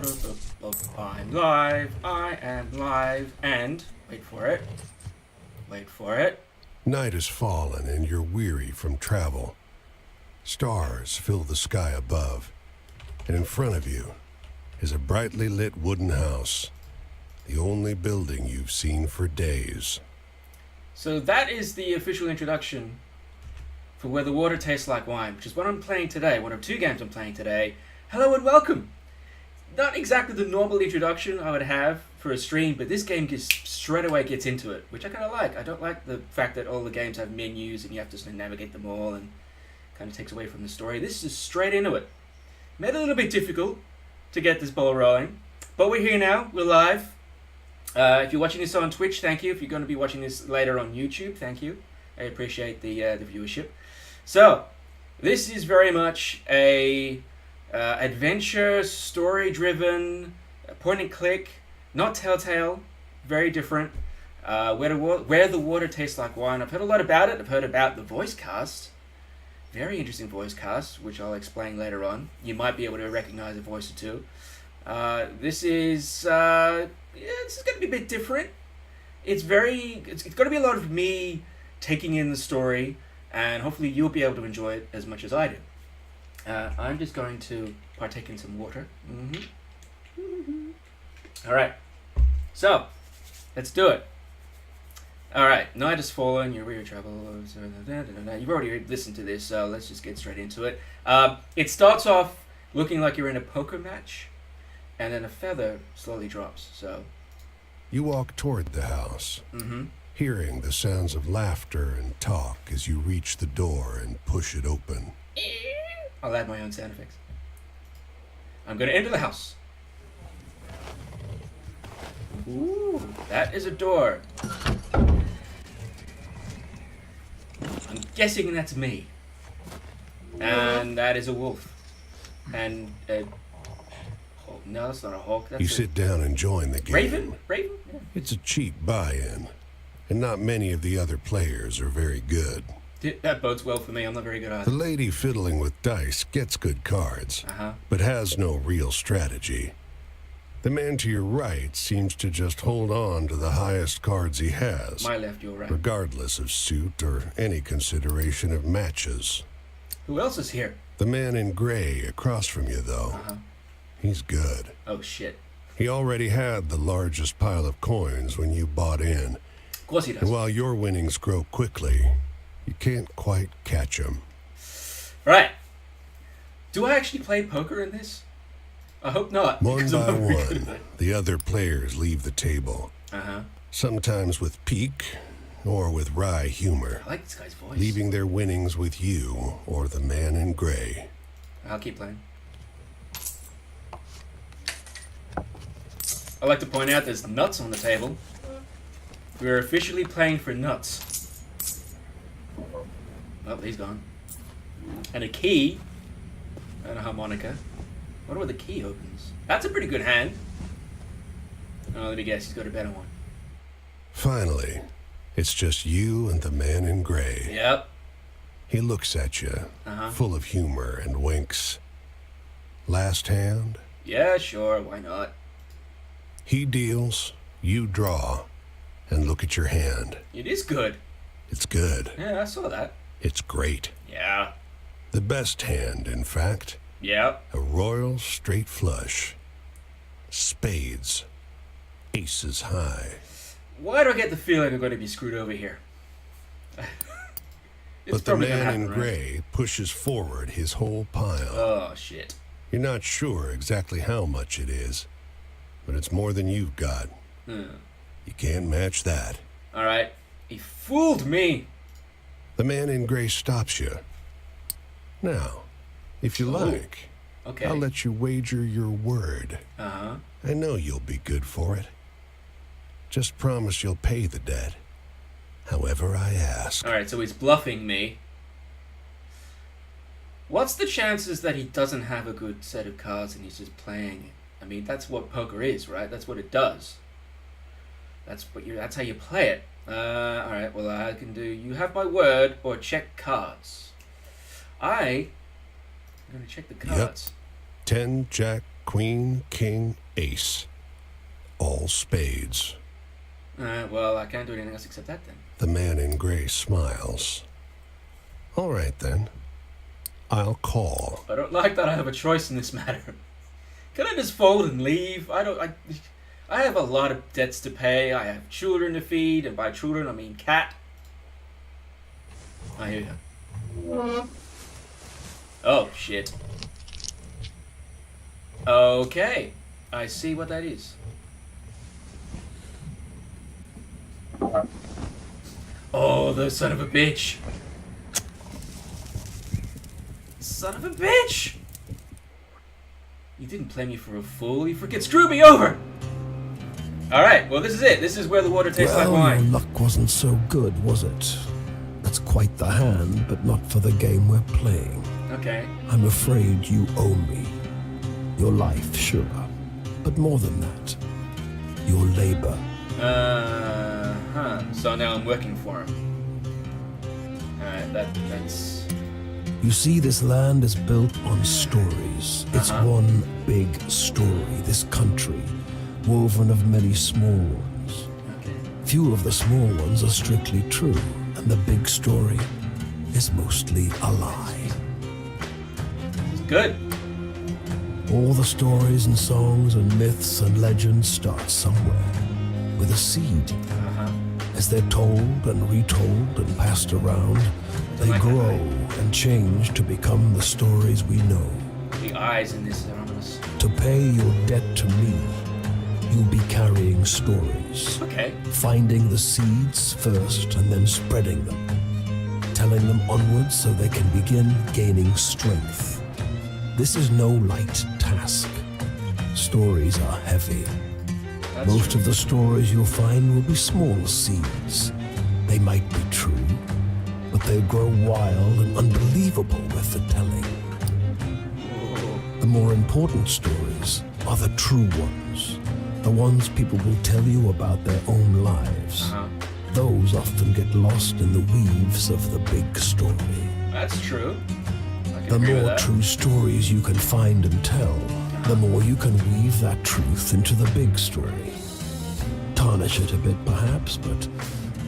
I'm live. I am live. And wait for it. Wait for it. Night has fallen and you're weary from travel. Stars fill the sky above, and in front of you is a brightly lit wooden house, the only building you've seen for days. So that is the official introduction for Where the Water Tastes Like Wine, which is what I'm playing today, one of two games I'm playing today. Hello and welcome! Not exactly the normal introduction I would have for a stream, but this game straight away gets into it, which I kind of like. I don't like the fact that all the games have menus and you have to sort of navigate them all and kind of takes away from the story. This is straight into it. Made it a little bit difficult to get this ball rolling, but we're here now, we're live. If you're watching this on Twitch, thank you. If you're going to be watching this later on YouTube, thank you. I appreciate the viewership. So, this is very much a adventure, story-driven, point-and-click, not Telltale, very different. Where the Water Tastes Like Wine. I've heard a lot about it. I've heard about the voice cast. Very interesting voice cast, which I'll explain later on. You might be able to recognize a voice or two. This is going to be a bit different. It's going to be a lot of me taking in the story, and hopefully you'll be able to enjoy it as much as I do. I'm just going to partake in some water. Alright, so let's do it. Alright, night has fallen, your rear travel. You've already listened to this, so let's just get straight into it. It starts off looking like you're in a poker match, and then a feather slowly drops. So You walk toward the house, hearing the sounds of laughter and talk as you reach the door and push it open. I'll add my own sound effects. I'm going to enter the house. Ooh, that is a door. I'm guessing that's me. And that is a wolf. And oh, no, that's not a hawk. That's You sit down and join the game. Raven? Raven? Yeah. It's a cheap buy-in, and not many of the other players are very good. That bodes well for me. I'm not very good at The it. lady fiddling with dice gets good cards, but has no real strategy. The man to your right seems to just hold on to the highest cards he has, My left, your right. regardless of suit or any consideration of matches. Who else is here? The man in gray across from you, though, he's good. Oh, shit. He already had the largest pile of coins when you bought in, Of course he and does. while your winnings grow quickly, you can't quite catch him. Right. Do I actually play poker in this? I hope not. One because I'm by not very good one, at the other players leave the table, it. sometimes with pique or with wry humor, I like this guy's voice. leaving their winnings with you or the man in gray. I'll keep playing. I'd like to point out there's nuts on the table. We're officially playing for nuts. Oh, he's gone. And a key. And a harmonica. I wonder what the key opens. That's a pretty good hand. Oh, let me guess. He's got a better one. Finally, it's just you and the man in gray. Yep. He looks at you, full of humor, and winks. Last hand? Yeah, sure. Why not? He deals, you draw, and look at your hand. It is good. It's good. Yeah, I saw that. It's great. Yeah. The best hand, in fact. Yep. A royal straight flush. Spades. Aces high. Why do I get the feeling I'm going to be screwed over here? It's But the probably gonna man happen, in right? gray pushes forward his whole pile. Oh, shit. You're not sure exactly how much it is, but it's more than you've got. You can't match that. Alright. He fooled me. The man in gray stops you. Now, if you like, Okay. I'll let you wager your word. Uh-huh. I know you'll be good for it. Just promise you'll pay the debt, however I ask. Alright, so he's bluffing me. What's the chances that he doesn't have a good set of cards and he's just playing it? I mean, that's what poker is, right? That's what it does. That's how you play it. Alright, well, I can do you have my word or check cards. I'm going to check the cards. 10, Jack, queen, king, ace. All spades. Well, I can't do anything else except that then. The man in gray smiles. All right, then. I'll call. I don't like that I have a choice in this matter. Can I just fold and leave? I have a lot of debts to pay. I have children to feed, and by children I mean cat. I hear you. Oh, shit. Okay. I see what that is. Oh, the son of a bitch. Son of a bitch! You didn't play me for a fool. You freaking screwed me over! Alright, well this is it. This is where the water tastes like wine. Your luck wasn't so good, was it? That's quite the hand, but not for the game we're playing. Okay. I'm afraid you owe me. Your life, sure. But more than that, your labor. So now I'm working for him. Alright, that's... You see, this land is built on stories. It's one big story, this country, woven of many small ones. Okay. Few of the small ones are strictly true, and the big story is mostly a lie. It's good. All the stories and songs and myths and legends start somewhere, with a seed. As they're told and retold and passed around, they grow and change to become the stories we know. The eyes in this are ominous. To pay your debt to me, you'll be carrying stories. Okay. Finding the seeds first and then spreading them. Telling them onwards so they can begin gaining strength. This is no light task. Stories are heavy. Most of the stories you'll find will be small seeds. They might be true, but they'll grow wild and unbelievable with the telling. The more important stories are the true ones. The ones people will tell you about their own lives. Those often get lost in the weaves of the big story. That's true. I can The agree with more that. true stories you can find and tell, the more you can weave that truth into the big story. Tarnish it a bit, perhaps, but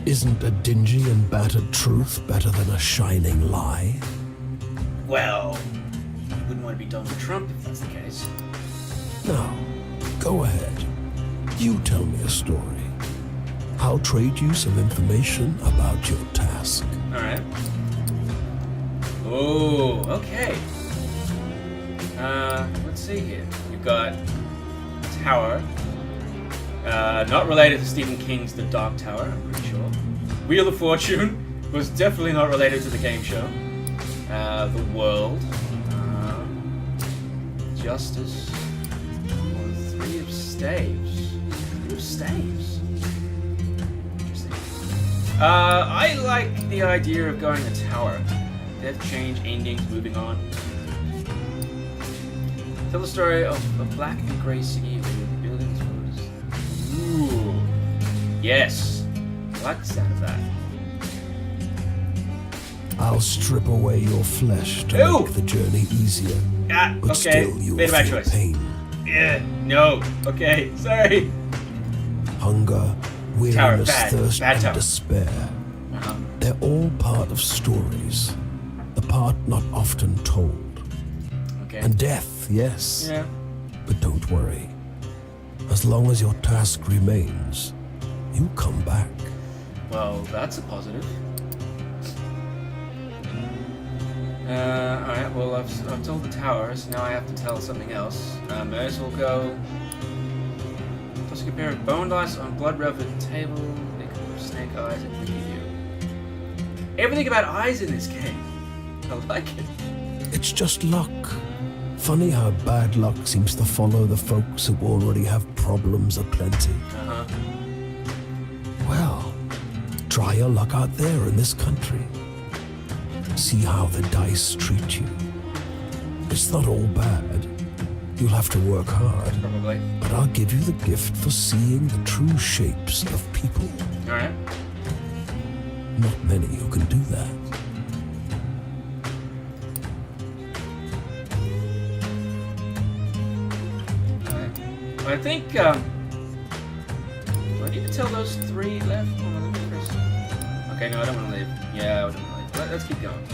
isn't a dingy and battered truth better than a shining lie? Well, you wouldn't want to be Donald Trump if that's the case. Now, go ahead. You tell me a story. I'll trade you some information about your task. Alright. Oh, okay. Let's see here. We've got Tower. Not related to Stephen King's The Dark Tower, I'm pretty sure. Wheel of Fortune was definitely not related to the game show. The World. Justice. Three of Staves. Three of Staves. Interesting. I like the idea of going to Tower. Death, change, endings, moving on. Tell the story of a black and grey city with buildings. Ooh. Yes. I like the sound of that. I'll strip away your flesh to Ew! make the journey easier. Ah, But okay. still you will Made a bad feel choice. pain. Yeah. No. Okay. Sorry. Hunger, weariness, bad. thirst, Bad and tower. despair. Uh-huh. They're all part of stories. The part not often told. Okay. And death, yes. Yeah. But don't worry. As long as your task remains, you come back. Well, that's a positive. Alright, well, I've told the towers, now I have to tell something else. May as well go. Plus, compare of bone dice on blood relevant table, they can have snake eyes and preview. Everything about eyes in this game. I like it. It's just luck. Funny how bad luck seems to follow the folks who already have problems aplenty. Uh-huh. Well, try your luck out there in this country. See how the dice treat you. It's not all bad. You'll have to work hard, Probably. but I'll give you the gift for seeing the true shapes of people. Alright. Not many who can do that. I think, do I need to tell those 3 left? Oh, let me press. Okay, no, I don't want to leave. Yeah, I don't want to leave. Let's keep going.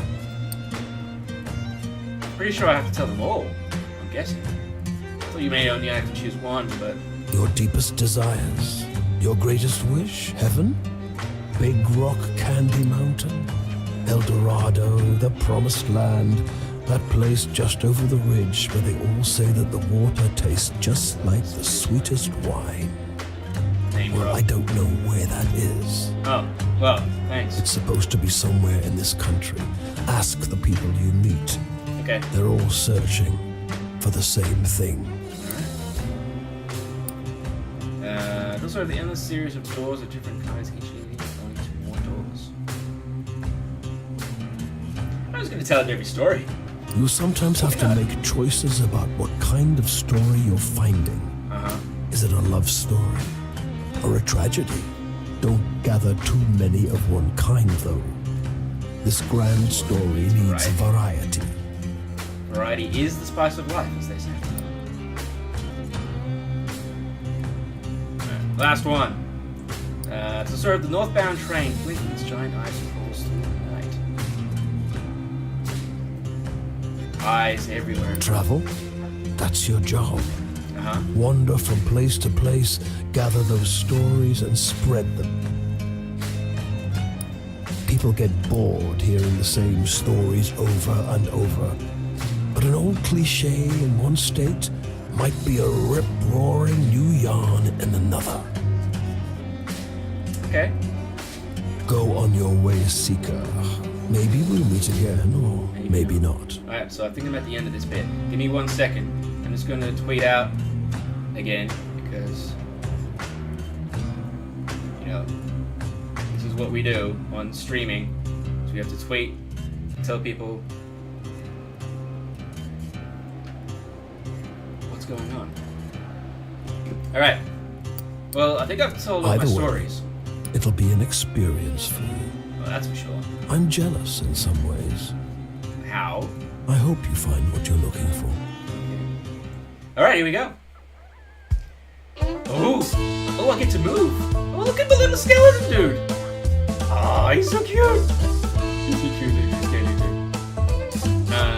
Pretty sure I have to tell them all. I'm guessing. I thought you may only have to choose one, but... Your deepest desires, your greatest wish, heaven? Big Rock Candy Mountain? El Dorado, the promised land, that place just over the ridge where they all say that the water tastes just like the sweetest wine. Well, I don't know where that is. Oh, well, thanks. It's supposed to be somewhere in this country. Ask the people you meet. Okay. They're all searching for the same thing. Those are the endless series of doors of different kinds, each leading only to more doors. I was going to tell it every story. You sometimes have to make choices about what kind of story you're finding. Is it a love story? Or a tragedy? Don't gather too many of one kind, though. This grand story needs variety. Variety is the spice of life, as they say. Right, last one. To serve the northbound train, blinking its giant eyes falls through the night. Eyes everywhere. Travel? That's your job. Wander from place to place, gather those stories and spread them. People get bored hearing the same stories over and over. But an old cliche in one state might be a rip-roaring new yarn in another. Okay. Go on your way, seeker. Maybe we'll meet again, or maybe not. Alright, so I think I'm at the end of this bit. Give me 1 second. I'm just going to tweet out again, because, you know, this is what we do on streaming. So we have to tweet, tell people what's going on. Alright. Well, I think I've told all my stories. It'll be an experience for you. Well, that's for sure. I'm jealous in some ways. How? I hope you find what you're looking for. Alright, here we go. Oh, I get to move. Oh, look at the little skeleton dude. Oh, he's so cute. He's so cute.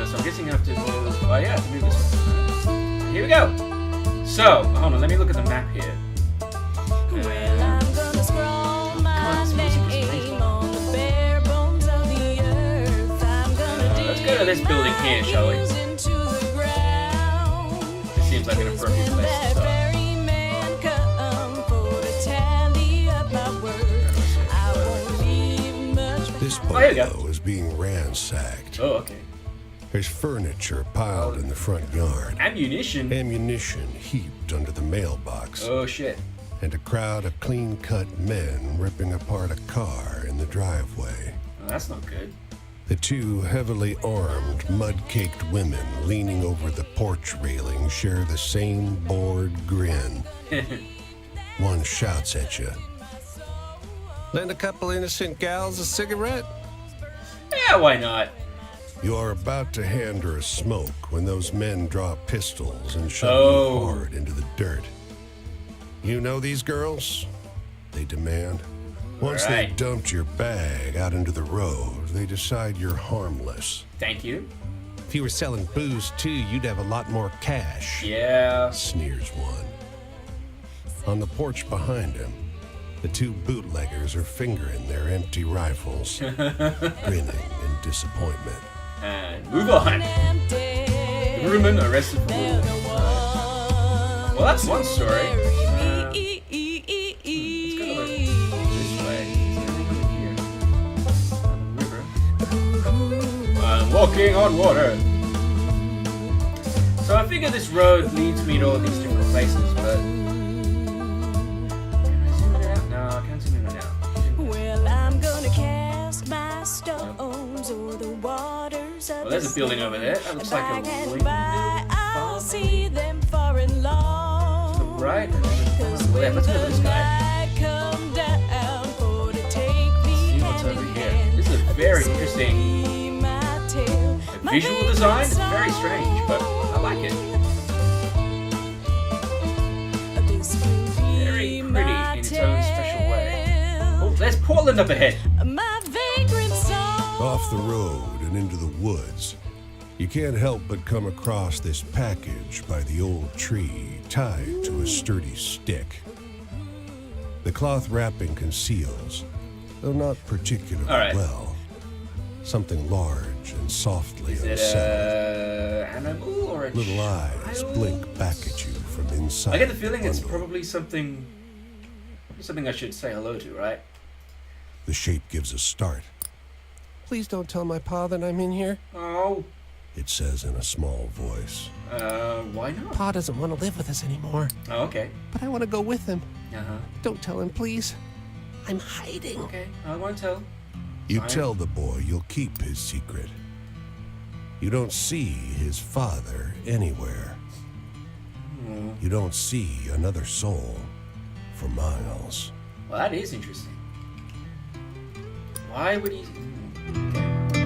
So I'm guessing I have to move. Oh, yeah, I have to move this way. Here we go. So, hold on, let me look at the map here. Let's go to this building here, shall we? This seems like an appropriate place to start. This bungalow is being ransacked. Oh, okay. There's furniture piled in the front yard. Ammunition? Ammunition heaped under the mailbox. Oh, shit. And a crowd of clean-cut men ripping apart a car in the driveway. Oh, that's not good. The 2 heavily armed, mud-caked women leaning over the porch railing share the same bored grin. One shouts at you. Lend a couple innocent gals a cigarette? Yeah, why not? You are about to hand her a smoke when those men draw pistols and shove you hard into the dirt. You know these girls? They demand. Once they've dumped your bag out into the road, they decide you're harmless. Thank you. If you were selling booze too, you'd have a lot more cash. Yeah. Sneers one. On the porch behind him, the 2 bootleggers are fingering their empty rifles, grinning in disappointment. And move on. The woman arrested for wounding. Well, that's one story. Walking on water. So I figure this road leads me to all these different places, but can I zoom it out? No, I can't zoom it out. Well, I'm gonna cast my stones o'er the waters of well, there's a building over there. That looks like a windmill I'll see them far and long. Right? Let's go to this guy. See what's over here. This is a very interesting visual design. It's very strange, but I like it. Portland up ahead. My vagrant song. Off the road and into the woods, you can't help but come across this package by the old tree tied to a sturdy stick. The cloth wrapping conceals, though not particularly All right. well, something large and softly Is it unsettling. animal or a Little eyes child? blink back at you from inside. I get the feeling it's the bundle. probably something I should say hello to, right? The shape gives a start. Please don't tell my pa that I'm in here, Oh, it says in a small voice. why not? Pa doesn't want to live with us anymore, Oh, okay. but I want to go with him. Uh-huh. Don't tell him, please. I'm hiding. Okay, I won't tell. You Fine. tell the boy you'll keep his secret. You don't see his father anywhere. Hmm. You don't see another soul for miles. Well, that is interesting. Why would he... Okay.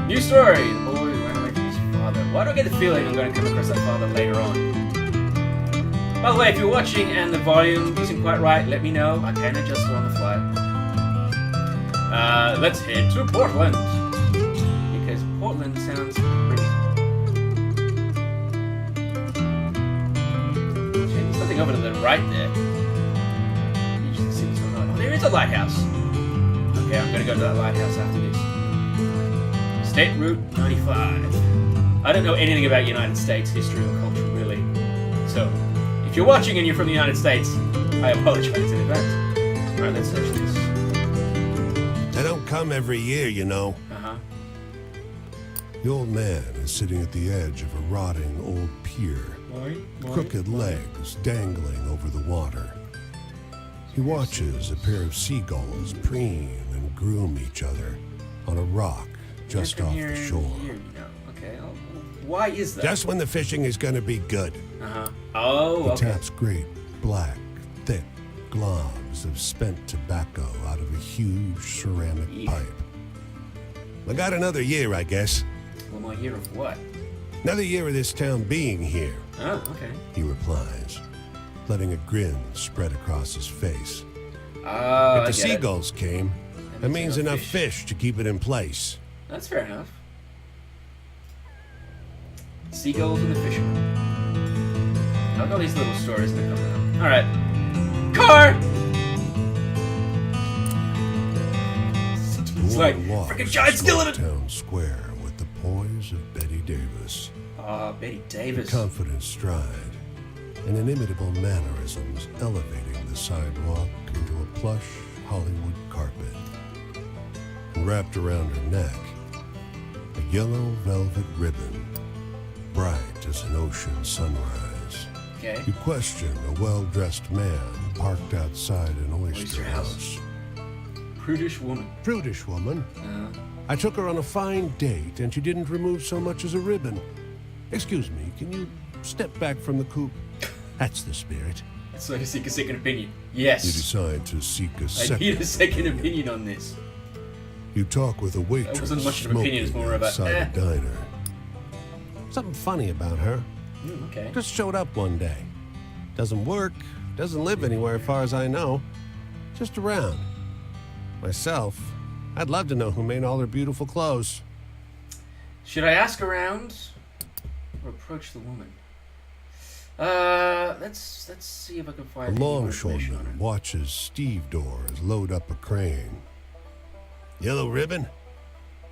New story. The boy who ran away from his father. Why do I get the feeling I'm going to come across that father later on? By the way, if you're watching and the volume isn't quite right, let me know. I can adjust it on the fly. Let's head to Portland. Because Portland sounds pretty. There's something over to the right there. You just see what's going on. Oh, there is a lighthouse. Okay, I'm gonna go to that lighthouse after this. State Route 95. I don't know anything about United States history or culture, really. So, if you're watching and you're from the United States, I apologize in advance. Alright, let's search this. They don't come every year, you know. Uh-huh. The old man is sitting at the edge of a rotting old pier, crooked legs dangling over the water. He watches a pair of seagulls preen and groom each other on a rock just From off here the and shore. here, you know. Okay, why is that? Just when the fishing is going to be good. Uh-huh. Oh, He okay. taps great, black, thick globs of spent tobacco out of a huge ceramic Yeah. pipe. I got another year, I guess. One more year of what? Another year of this town being here, Oh, okay. he replies, letting a grin spread across his face. Oh, If the I get it. seagulls came, that means enough fish to keep it in place. That's fair enough. Seagulls and the fisherman. I love all these little stories that come out. Alright. Car! It's like Woman walks freaking giant the small skeleton! town square with the poise of Betty Davis. Ah, Betty Davis. Confident stride and inimitable mannerisms elevating the sidewalk into a plush Hollywood carpet. And wrapped around her neck, a yellow velvet ribbon, bright as an ocean sunrise. Okay. You question a well-dressed man parked outside an oyster Oyster house. house. Prudish woman. Prudish woman. I took her on a fine date and she didn't remove so much as a ribbon. Excuse me, can you step back from the coupe? That's the spirit. So to seek a second opinion. You Yes. decide to seek a I second. need a second opinion on this. You talk with a waitress wasn't much of an opinion, it's smoking more of a, outside eh. a diner. Something funny about her. Okay. Just showed up one day. Doesn't work, doesn't live anywhere as far as I know. Just around. Myself, I'd love to know who made all her beautiful clothes. Should I ask around or approach the woman? Let's see if I can A find any more information on longshoreman her. watches Steve Doors load up a crane. Yellow ribbon?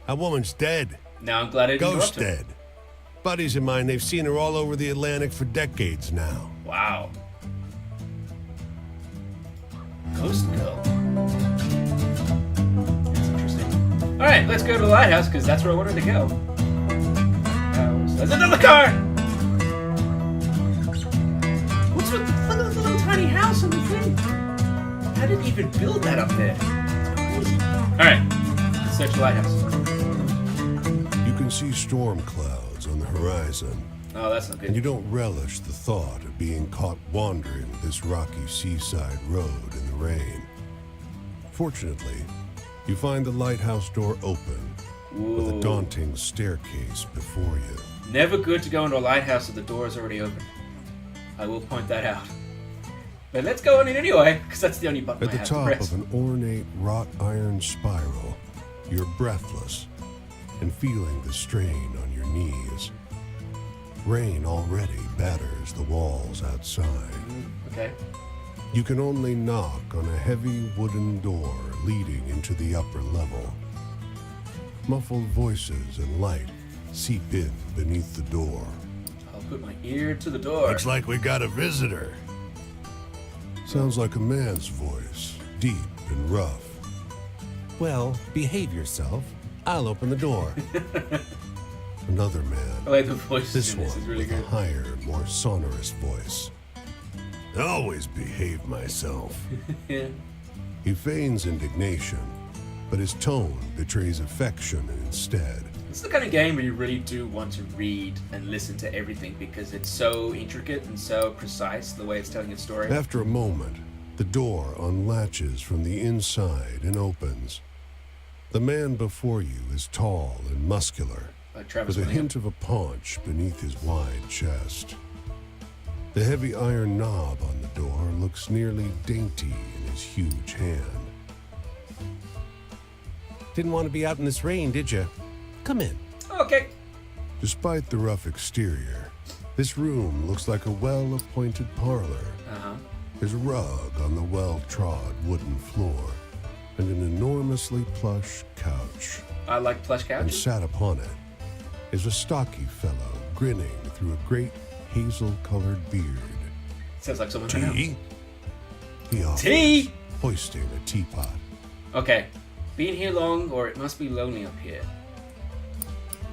That woman's dead. Now I'm glad I didn't Ghost interrupt him. dead. Buddies of mine, they've seen her all over the Atlantic for decades now. Wow. Ghost girl. That's interesting. All right, let's go to the lighthouse because that's where I wanted to go. There's another car. What's with look at the little tiny house on the thing? How did they even build that up there? All right, let's search the lighthouse. You can see storm clouds on the horizon, Oh, that's not and you good. don't relish the thought of being caught wandering this rocky seaside road in the rain. Fortunately, you find the lighthouse door open with a Ooh. daunting staircase before you. Never good to go into a lighthouse if the door is already open. I will point that out. But let's go on in anyway, because that's the only button At I the have to top press. of an ornate wrought iron spiral, you're breathless and feeling the strain on your knees. Rain already batters the walls outside. Okay. You can only knock on a heavy wooden door leading into the upper level. Muffled voices and light seep in beneath the door. I'll put my ear to the door. Looks like we got a visitor. Sounds like a man's voice, deep and rough. Well, behave yourself. I'll open the door. Another man. I like the voices This in one this. Is really with a good. higher, more sonorous voice. I always behave myself. Yeah. He feigns indignation, but his tone betrays affection instead. It's the kind of game where you really do want to read and listen to everything because it's so intricate and so precise the way it's telling its story. After a moment, the door unlatches from the inside and opens. The man before you is tall and muscular, Like Travis with a Willingham. hint of a paunch beneath his wide chest. The heavy iron knob on the door looks nearly dainty in his huge hand. Didn't want to be out in this rain, did you? Come in. Okay. Despite the rough exterior, this room looks like a well-appointed parlor. Uh-huh. There's a rug on the well-trod wooden floor and an enormously plush couch. I like plush And couches. sat upon it is a stocky fellow grinning through a great hazel-colored beard. Sounds like someone I know. Tea? He offers, Tea? hoisting a teapot. Okay. Been here long, or it must be lonely up here.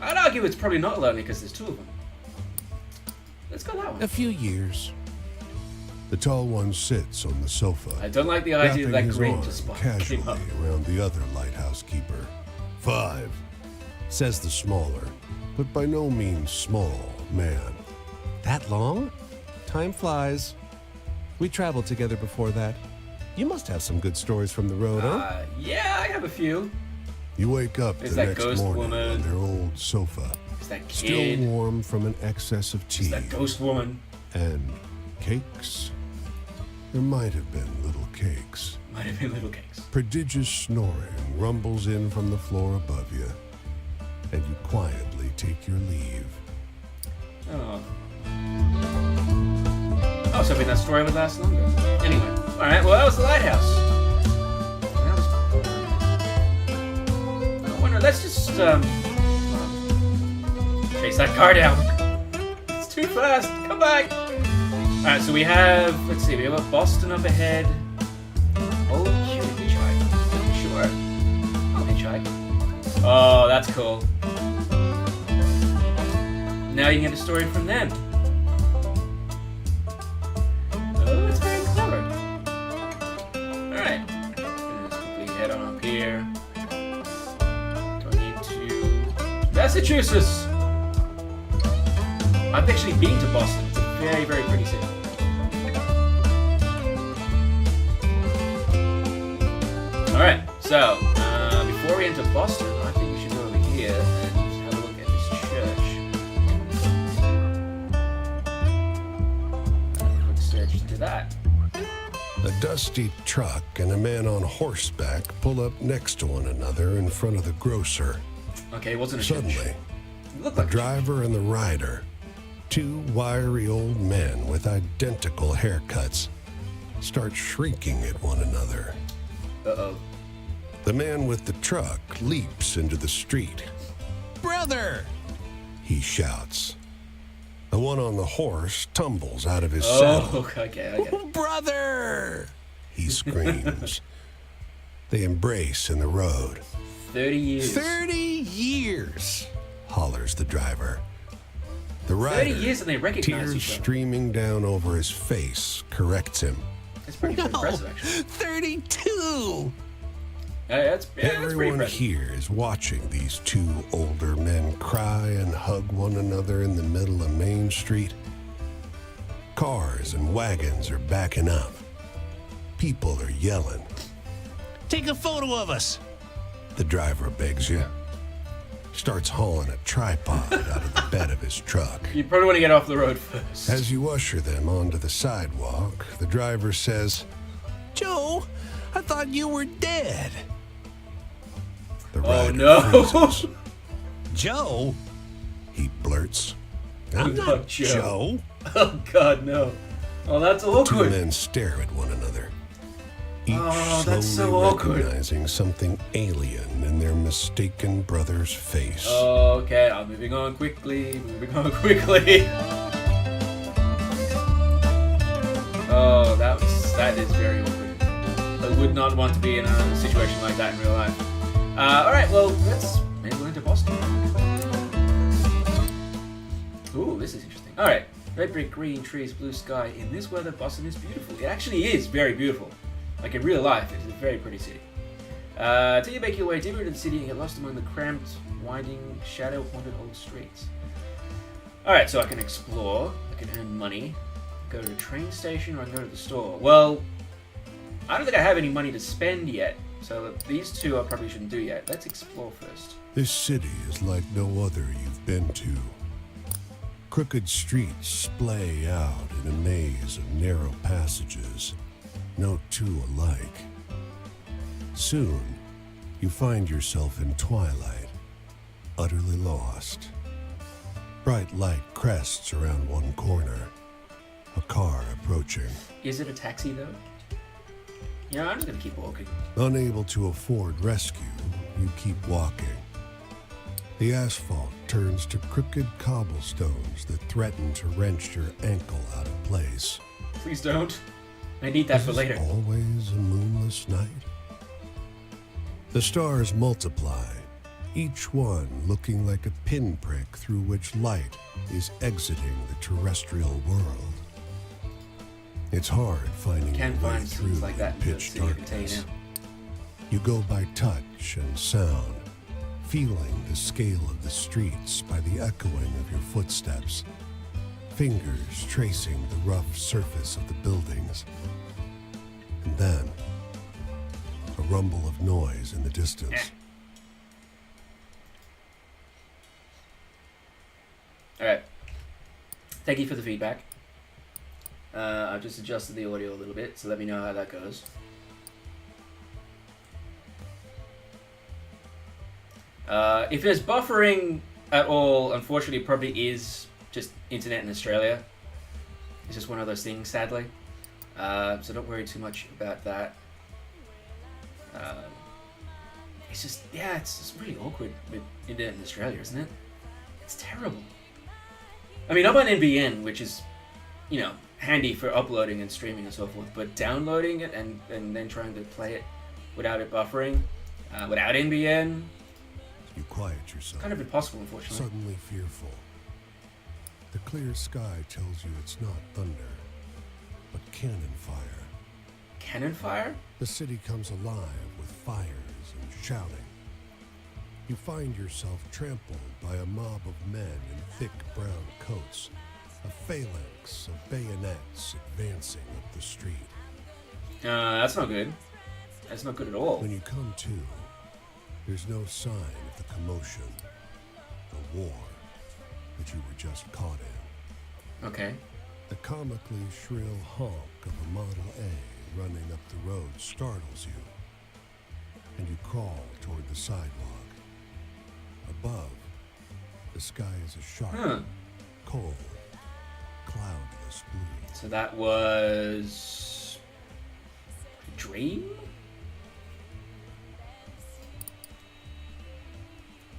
I'd argue it's probably not lonely because there's two of them. Let's go that A one. few years. The tall one sits on the sofa, I don't like the idea wrapping that his grin arm just came casually up. around the other lighthouse keeper. 5, says the smaller, but by no means small, man. That long? Time flies. We traveled together before that. You must have some good stories from the road, huh? Yeah, I have a few. You wake up Is the that next ghost morning woman? on their old sofa, Is that still kid? warm from an excess of tea Is that ghost woman? and cakes. There might have been little cakes. Might have been little cakes. Prodigious snoring rumbles in from the floor above you, and you quietly take your leave. Oh. I was hoping that story would last longer. Anyway, alright, well, that was the lighthouse. That was... I wonder, let's just, chase that car down. It's too fast. Come back. Alright, so we have, let's see, we have Boston up ahead. Oh, cute hitchhike. Sure. I'll hitchhike. Oh, that's cool. Now you can get a story from them. Oh, that's very clever. Alright. Let's quickly head on up here. Going into Massachusetts. I've actually been to Boston. It's a very, very pretty city. Alright, so before we enter Boston, I think we should go over here and have a look at this church. Quick search into that. A dusty truck and a man on horseback pull up next to one another in front of the grocer. Okay, it wasn't a church. Suddenly, It looked the like a church. driver and the rider, two wiry old men with identical haircuts, start shrieking at one another. Uh-oh. The man with the truck leaps into the street. Brother! He shouts. The one on the horse tumbles out of his saddle. Oh, okay, I get it. Brother! He screams. They embrace in the road. 30 years. 30 years! Hollers the driver. The 30 rider, years and they recognize tears each other. streaming down over his face, corrects him. That's pretty impressive, actually. 32! That's pretty Everyone impressive. here is watching these two older men cry and hug one another in the middle of Main Street. Cars and wagons are backing up. People are yelling. Take a photo of us! The driver begs you. starts hauling a tripod out of the bed of his truck. You probably want to get off the road first. As you usher them onto the sidewalk, the driver says, Joe, I thought you were dead. the Oh, rider no. freezes. Joe? He blurts. I'm not not Joe." Joe. Oh, God, no. Oh, that's Two awkward. men stare at one another, each Oh, that's so slowly awkward. recognizing something alien in their mistaken brother's face. Okay, I'm moving on quickly. Oh, that is very awkward. I would not want to be in a situation like that in real life. Alright, well, let's maybe go into Boston. Ooh, this is interesting. Alright, red brick, green trees, blue sky. In this weather, Boston is beautiful. It actually is very beautiful. Like in real life, it's a very pretty city. Till you make your way deeper into the city and get lost among the cramped, winding, shadow-haunted old streets. Alright, so I can explore, I can earn money, go to the train station, or I can go to the store. Well, I don't think I have any money to spend yet, so these two I probably shouldn't do yet. Let's explore first. This city is like no other you've been to. Crooked streets splay out in a maze of narrow passages, no two alike. Soon, you find yourself in twilight, utterly lost. Bright light crests around one corner, a car approaching. Is it a taxi, though? Yeah, I'm just gonna keep walking. Unable to afford rescue, you keep walking. The asphalt turns to crooked cobblestones that threaten to wrench your ankle out of place. Please don't. I need that Is for this later. always a moonless night? The stars multiply, each one looking like a pinprick through which light is exiting the terrestrial world. It's hard finding Can't your way find through scenes like that in in the pitch city, I can tell you darkness. now. You go by touch and sound, feeling the scale of the streets by the echoing of your footsteps, fingers tracing the rough surface of the buildings. And then, a rumble of noise in the distance. Alright. Thank you for the feedback. I've just adjusted the audio a little bit, so let me know how that goes. If there's buffering at all, unfortunately it probably is just internet in Australia. It's just one of those things, sadly. So don't worry too much about that. It's just, yeah, it's just really awkward with internet in Australia, isn't it? It's terrible. I mean, I'm on NBN, which is, you know, handy for uploading and streaming and so forth, but downloading it and then trying to play it without it buffering, without NBN, You quiet yourself, kind of impossible, unfortunately. suddenly fearful. The clear sky tells you it's not thunder, but cannon fire. Cannon fire? The city comes alive with fires and shouting. You find yourself trampled by a mob of men in thick brown coats, a phalanx of bayonets advancing up the street. That's not good. That's not good at all. When you come to, there's no sign of the commotion, the war that you were just caught in. Okay. The comically shrill honk of a Model A running up the road startles you, and you crawl toward the sidewalk. Above, the sky is a sharp, cold, cloudless blue. So that was a dream?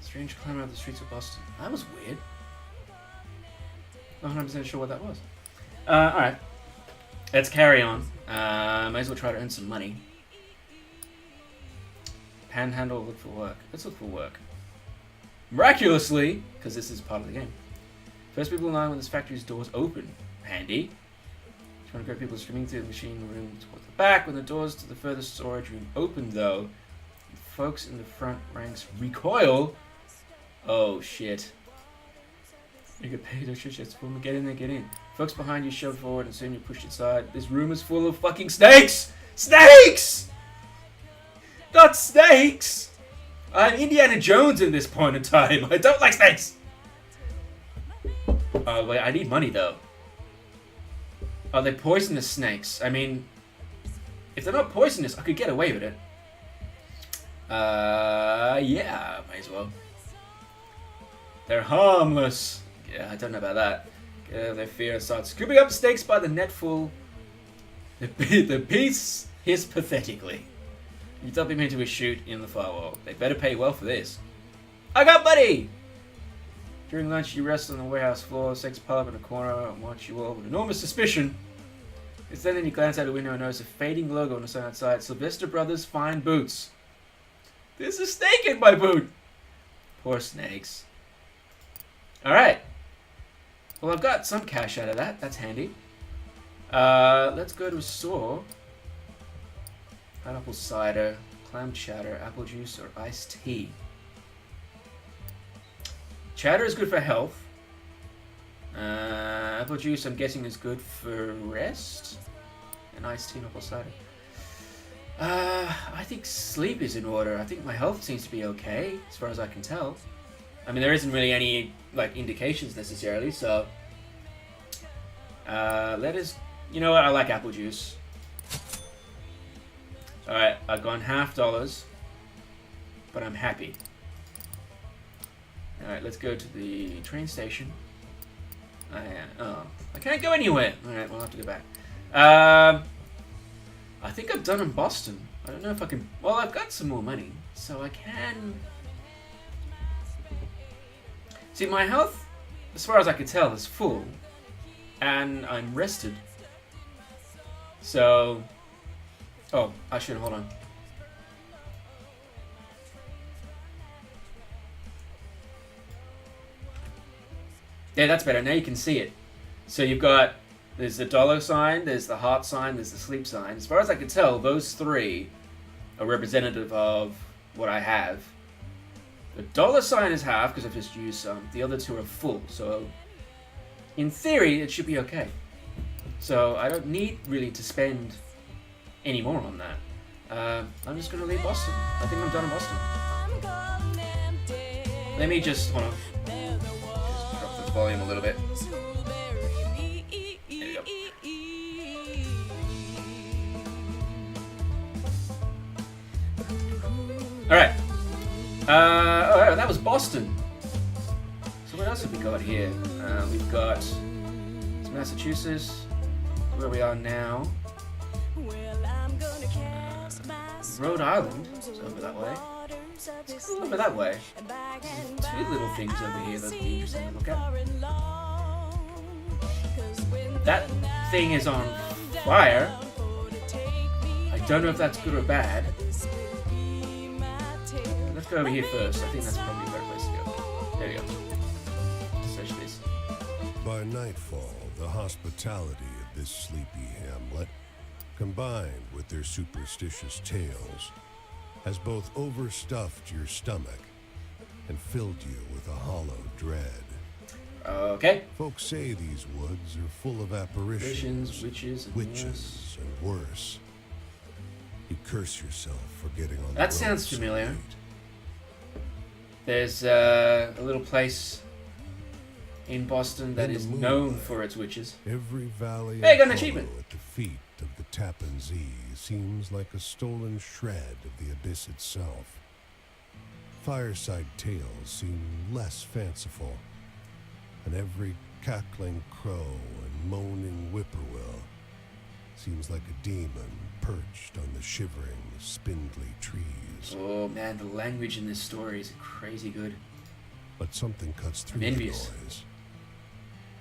Strange climb out the streets of Boston. That was weird. Not 100% sure what that was. Alright. Let's carry on. Might as well try to earn some money. Panhandle, look for work. Let's look for work. Miraculously, because this is part of the game. First people in line when this factory's doors open. Handy. Trying to grab people streaming through the machine room towards the back. When the doors to the furthest storage room open, though, folks in the front ranks recoil. Oh shit. You get paid extra shits for them. Get in there, get in. Folks behind you shove forward and soon you're pushed aside. This room is full of fucking snakes! Snakes! Not snakes! I'm Indiana Jones in this point in time. I don't like snakes. Oh wait, I need money though. Are they poisonous snakes? I mean, if they're not poisonous, I could get away with it. Yeah, might as well. They're harmless. Yeah, I don't know about that. Their fear and start scooping up snakes by the netful. The beasts hiss pathetically. You dump him into a chute in the firewall. They better pay well for this. I got money! During lunch, you rest on the warehouse floor. Snakes pile up in a corner and watch you all with enormous suspicion. It's then you glance out the window and notice a fading logo on the sign outside. Sylvester Brothers Fine Boots. There's a snake in my boot! Poor snakes. Alright. Well, I've got some cash out of that. That's handy. Let's go to a store. Pineapple cider, clam chowder, apple juice, or iced tea. Chowder is good for health. Apple juice, I'm guessing, is good for rest. And iced tea and apple cider. I think sleep is in order. I think my health seems to be okay, as far as I can tell. I mean, there isn't really any, like, indications necessarily, so... let us... You know what? I like apple juice. Alright, I've gone $50, but I'm happy. Alright, let's go to the train station. I can't go anywhere. Alright, we'll have to go back. I think I'm done in Boston. I don't know if I can... Well, I've got some more money, so I can... See, my health, as far as I can tell, is full. And I'm rested. So... Oh, I should hold on. Yeah, that's better. Now you can see it. So you've got, there's the dollar sign, there's the heart sign, there's the sleep sign. As far as I can tell, those three are representative of what I have. The dollar sign is half because I've just used some. The other two are full. So in theory, it should be okay. So I don't need really to spend any more on that. I'm just going to leave Boston. I think I'm done in Boston. Let me just, hold on. Just drop the volume a little bit. There we go. Alright. Alright, that was Boston. So what else have we got here? We've got Massachusetts, where we are now. Rhode Island is over that way. Let's go over that way. There's two little things over here that'd be interesting to look at. That thing is on fire. I don't know if that's good or bad. Let's go over here first. I think that's probably a better place to go. There we go. Search this. By nightfall, the hospitality of this sleepy hamlet, combined with their superstitious tales, has both overstuffed your stomach and filled you with a hollow dread. Okay. Folks say these woods are full of apparitions, witches, and witches, and worse. You curse yourself for getting on the That road sounds so familiar. late. There's a little place in Boston that In the is known moonlight, for its witches. Every valley Hey, and got an hollow achievement. at the feet of the Tappan Zee seems like a stolen shred of the abyss itself. Fireside tales seem less fanciful, and every cackling crow and moaning whippoorwill seems like a demon perched on the shivering, spindly trees. Oh man, the language in this story is crazy good. But something cuts through I'm the envious. noise.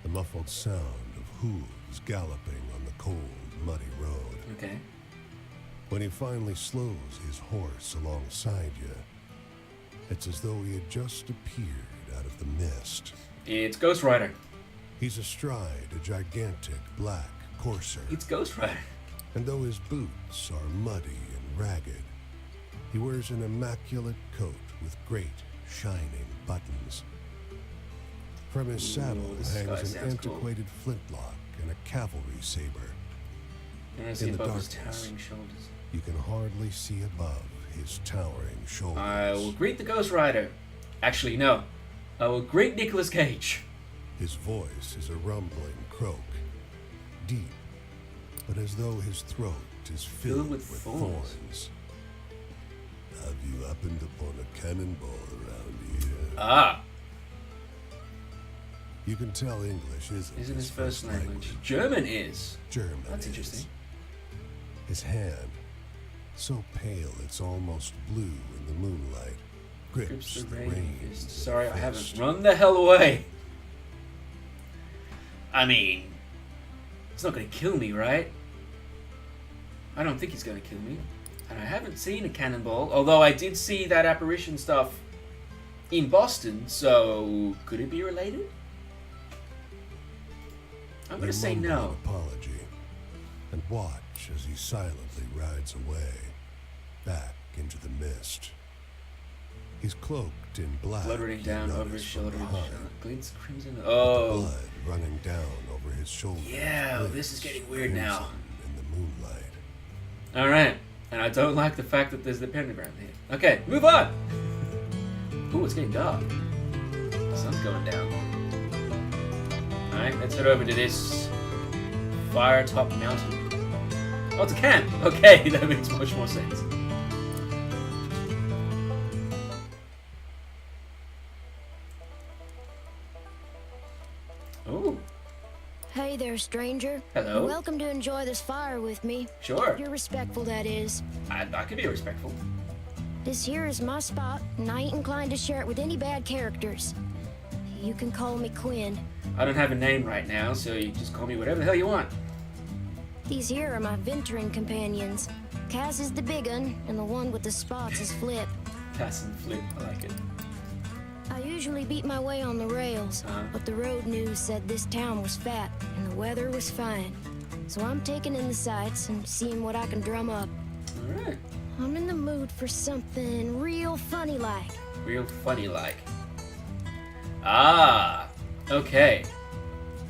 The muffled sound of hooves galloping on the cold, muddy road. Okay. When he finally slows his horse alongside you, it's as though he had just appeared out of the mist. It's Ghost Rider. He's astride a gigantic black courser, It's Ghost Rider. and though his boots are muddy and ragged, he wears an immaculate coat with great, shining buttons. From his saddle this guy hangs an sounds cool. antiquated flintlock and a cavalry saber. And I see In the above his darkness. towering shoulders. You can hardly see above his towering shoulders. I will greet the Ghost Rider. Actually, no. I will greet Nicolas Cage. His voice is a rumbling croak, deep, but as though his throat is filled with thorns. Have you happened upon a cannonball around here? Ah, You can tell English isn't his first language. German is. German. That's is. interesting. His hand, so pale it's almost blue in the moonlight, grips the reins. Fist. of the Sorry, I fist. haven't. Run the hell away. I mean, it's not going to kill me, right? I don't think he's going to kill me. And I haven't seen a cannonball, although I did see that apparition stuff in Boston, so could it be related? I'm going to say mumble no. an apology and watch as he silently rides away, back into the mist. He's cloaked in black. Blood running you down over notice his from shoulder. behind. Glints crimson. Oh, Blood running down over his shoulder. yeah, glints this is getting weird now. crimson in the moonlight. Alright, and I don't like the fact that there's the pentagram here. Okay, move on! Ooh, it's getting dark. The sun's going down. Alright, let's head over to this fire-top mountain. Oh, it's a camp! Okay, that makes much more sense. Ooh, Hey there, stranger. hello. You're welcome to enjoy this fire with me. Sure, If you're respectful, that is. I could be respectful. This here is my spot, and I ain't inclined to share it with any bad characters. You can call me Quinn. I don't have a name right now, so you just call me whatever the hell you want. These here are my venturing companions. Cass is the big un, and the one with the spots is Flip. Pass and flip, I like it. I usually beat my way on the rails, Uh-huh. but the road news said this town was fat, and the weather was fine. So I'm taking in the sights and seeing what I can drum up. Alright. I'm in the mood for something real funny like. Real funny like. Ah, okay.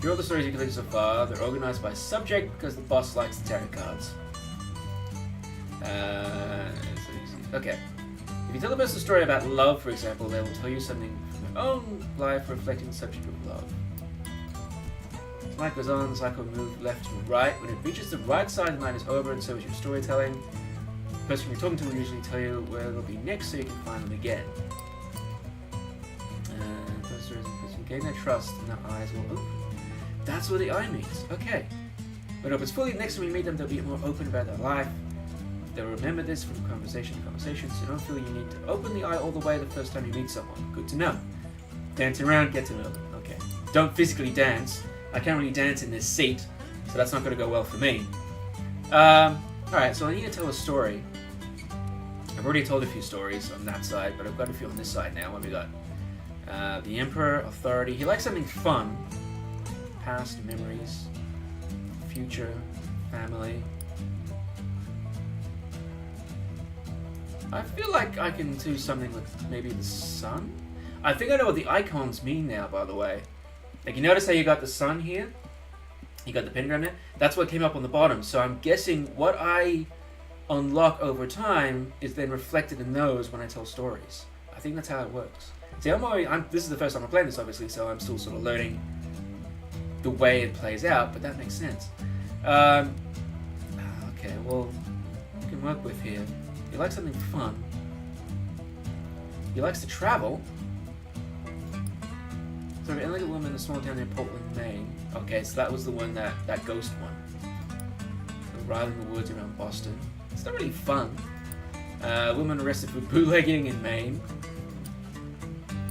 Here are all the stories you collected so far. They're organized by subject because the boss likes the tarot cards. Okay. If you tell the person a story about love, for example, they will tell you something from their own life reflecting the subject of love. As life goes on, the cycle will move left to right. When it reaches the right side, the line is over, and so is your storytelling. The person you're talking to will usually tell you where they'll be next so you can find them again. Those stories you gain their trust and their eyes will open. That's where the eye meets. Okay. But if it's fully next time you meet them, they'll be more open about their life. They'll remember this from conversation to conversation, so don't feel you need to open the eye all the way the first time you meet someone. Good to know. Dance around, get to know them. Okay. Don't physically dance. I can't really dance in this seat, so that's not going to go well for me. Alright, so I need to tell a story. I've already told a few stories on that side, but I've got a few on this side now. What have we got? The Emperor, Authority. He likes something fun. Past, memories. Future, family. I feel like I can do something with maybe the sun. I think I know what the icons mean now, by the way. Like, you notice how you got the sun here? You got the pentagram there? That's what came up on the bottom. So I'm guessing what I unlock over time is then reflected in those when I tell stories. I think that's how it works. See, this is the first time I'm playing this, obviously, so I'm still sort of learning the way it plays out, but that makes sense. Okay, well, you can work with here. He likes something fun. He likes to travel. So an elegant woman in a small town near Portland, Maine. Okay, so that was the one that ghost one. So riding in the woods around Boston. It's not really fun. Woman arrested for bootlegging in Maine.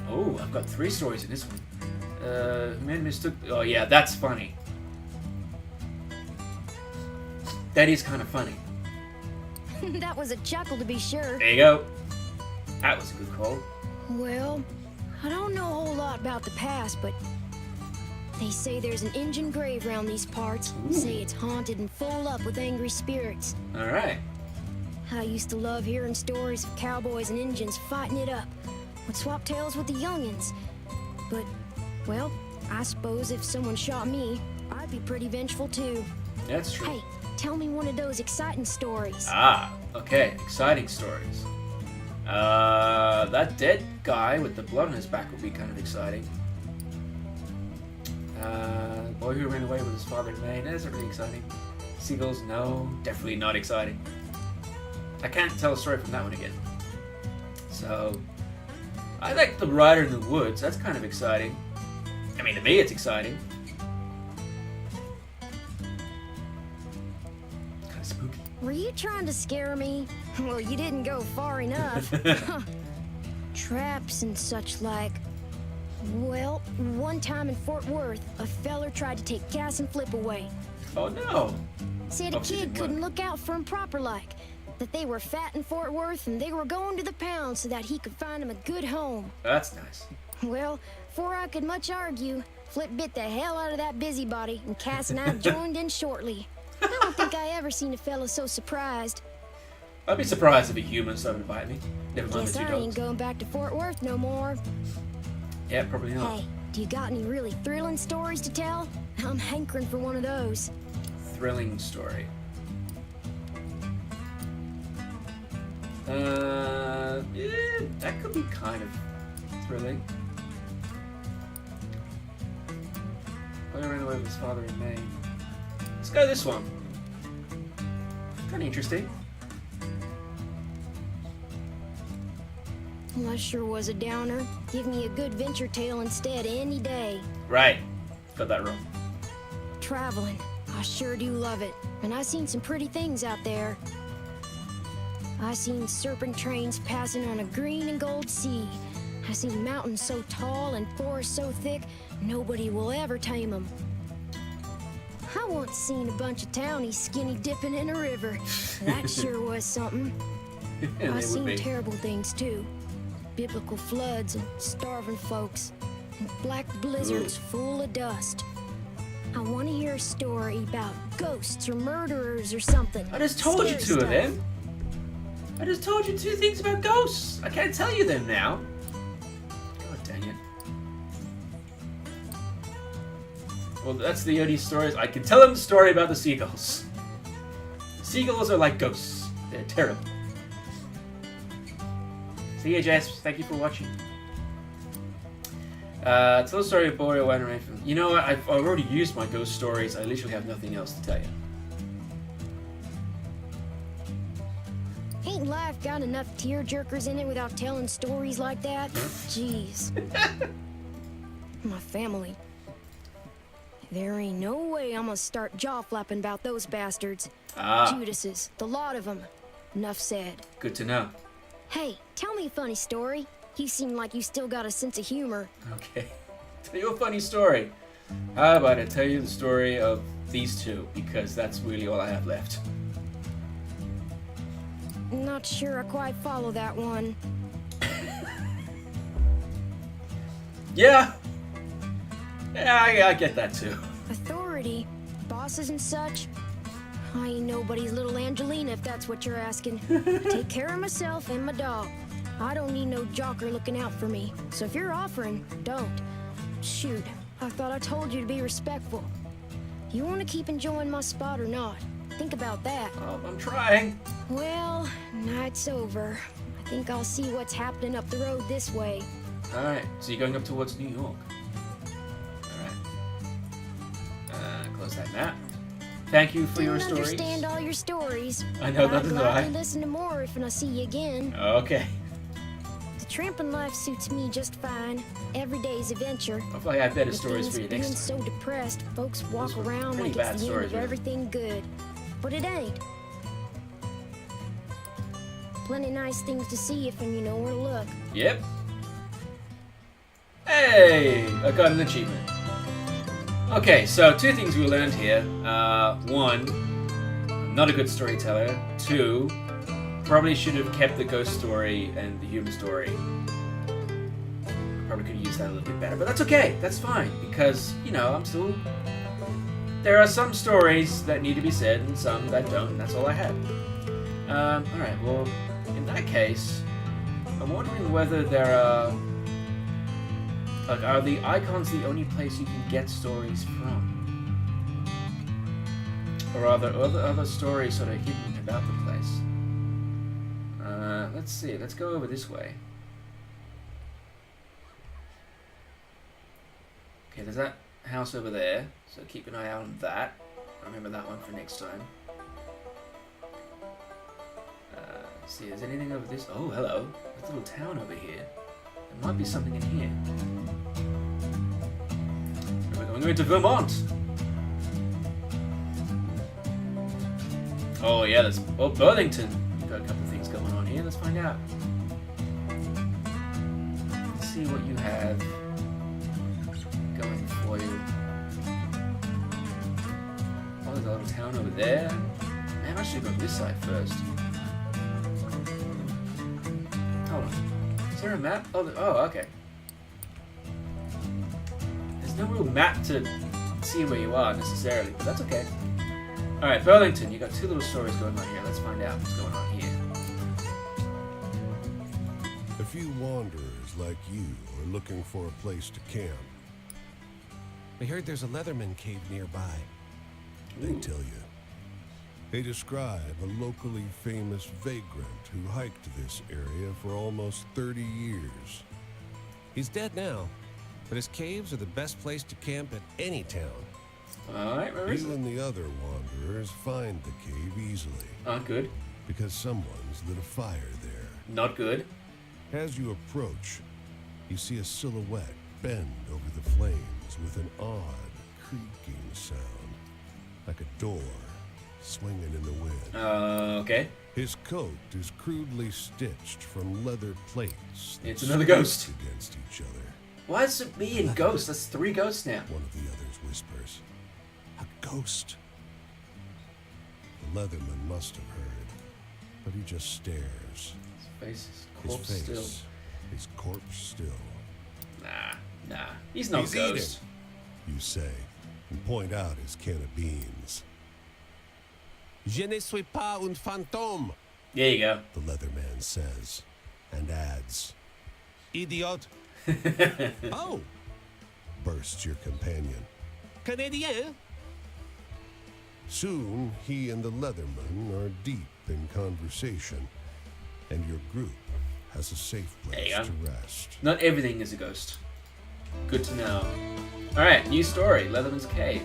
Oh, I've got 3 stories in this one. Man mistook. Oh yeah, that's funny. That is kind of funny. That was a chuckle to be sure. There you go. That was a good call. Well, I don't know a whole lot about the past, but they say there's an Injun grave around these parts. Ooh. Say it's haunted and full up with angry spirits. All right. I used to love hearing stories of cowboys and Injuns fighting it up. Would swap tales with the youngins. But, well, I suppose if someone shot me, I'd be pretty vengeful too. That's true. Hey, tell me one of those exciting stories. Ah, okay. Exciting stories. That dead guy with the blood on his back would be kind of exciting. Boy who ran away with his father and maid. That isn't really exciting. Seagulls, no, definitely not exciting. I can't tell a story from that one again. So, I like The Rider in the Woods. That's kind of exciting. I mean, to me, it's exciting. Kind of spooky. Were you trying to scare me? Well, you didn't go far enough. Traps and such like. Well, one time in Fort Worth, a feller tried to take Cass and Flip away. Oh no! Said a Obviously kid didn't couldn't work. look out for him proper like. That they were fat in Fort Worth and they were going to the pound so that he could find him a good home. That's nice. Well, before I could much argue, Flip bit the hell out of that busybody and Cass and I joined in shortly. I don't think I ever seen a fella so surprised. I'd be surprised if a human started inviting me. Never mind Guess the two I ain't dogs. going back to Fort Worth no more. Yeah, probably not. Hey, do you got any really thrilling stories to tell? I'm hankering for one of those. Thrilling story. Yeah, that could be kind of thrilling. Boy ran away with his father in Maine. Let's go this one. Kind of interesting. Well, that sure was a downer. Give me a good venture tale instead any day. Right. Got that wrong. Traveling. I sure do love it. And I seen some pretty things out there. I seen serpent trains passing on a green and gold sea. I seen mountains so tall and forests so thick, nobody will ever tame them. I once seen a bunch of townies skinny dipping in a river. That sure was something. Yeah, they I would seen be. terrible things too. Biblical floods and starving folks. And black blizzards full of dust. I want to hear a story about ghosts or murderers or something. I just told you Scary two of stuff. them. I just told you 2 things about ghosts. I can't tell you them now. God dang it. Well, that's the only stories. I can tell them the story about the seagulls. Seagulls are like ghosts. They're terrible. See you, Jess. Thank you for watching. Tell the story of Boreal went away from. You know what? I've already used my ghost stories. I literally have nothing else to tell you. Ain't life got enough tearjerkers in it without telling stories like that? Jeez. My family. There ain't no way I'm gonna start jaw flapping about those bastards. Ah, Judases, the lot of them. Enough said. good to know. Hey, tell me a funny story. You seem like you still got a sense of humor. Okay. Tell you a funny story. How about I tell you the story of these two, because that's really all I have left. Not sure I quite follow that one. Yeah. Yeah, I get that too. Authority, bosses and such. I ain't nobody's little Angelina if that's what you're asking. I take care of myself and my dog. I don't need no jocker looking out for me. So if you're offering, don't. Shoot, I thought I told you to be respectful. You want to keep enjoying my spot or not? Think about that. Oh, I'm trying. Well, night's over. I think I'll see what's happening up the road this way. Alright, so you're going up towards New York. Alright. Close that map. Thank you for your Didn't stories. understand all your stories. I know, but I'd neither do gladly I. listen to more if I see you again. Okay. The tramping life suits me just fine. Every day's adventure. Hopefully I have better With stories things for you being next time. so depressed, folks walk Those were around pretty like bad it's the stories, end of really. everything good. But it ain't. Plenty nice things to see if and you know where to look. Yep. Hey! I got an achievement. Okay, so 2 things we learned here. 1, I'm not a good storyteller. 2, probably should have kept the ghost story and the human story. Probably could have used that a little bit better, but that's okay. That's fine, because, you know, I'm still... There are some stories that need to be said and some that don't, and that's all I had. Alright, well, in that case, I'm wondering whether there are... Like, are the icons the only place you can get stories from? Or are there other stories sort of hidden about the place? Let's see. Let's go over this way. Okay, there's that house over there, so keep an eye out on that. Remember that one for next time. Let's see, is there anything over this? Oh, hello. There's a little town over here. There might be something in here. We're going to Vermont. Oh yeah, there's Burlington. You've got a couple of things going on here. Let's find out. Let's see what you have going for you. Oh, there's a little town over there. Man, I should go this side first. Hold on. Is there a map? Oh, okay. There's no real map to see where you are necessarily, but that's okay. Alright, Burlington, you got two little stories going on here. Let's find out what's going on here. A few wanderers like you are looking for a place to camp. We heard there's a Leatherman cave nearby. They tell you. They describe a locally famous vagrant who hiked this area for almost 30 years. He's dead now, but his caves are the best place to camp at any town. Alright, where is it? Even the other wanderers find the cave easily, Good. because someone's lit a fire there. Not good. As you approach, you see a silhouette bend over the flames with an odd creaking sound, like a door swinging in the wind. Okay. His coat is crudely stitched from leather plates that It's another ghost. scraped against each other. Why is it me and Ghost? That's 3 ghosts now. One of the others whispers, "A ghost." The Leatherman must have heard, but he just stares. His face is His corpse face still. is corpse still. Nah. He's no He's ghost. You say, and point out his can of beans. Je ne suis pas un fantôme, There you go. The Leatherman says, and adds, idiot. Oh, bursts your companion. Canadien. Soon, he and the Leatherman are deep in conversation, and your group has a safe There you place go. to rest. Not everything is a ghost. Good to know. Alright, new story. Leatherman's Cave.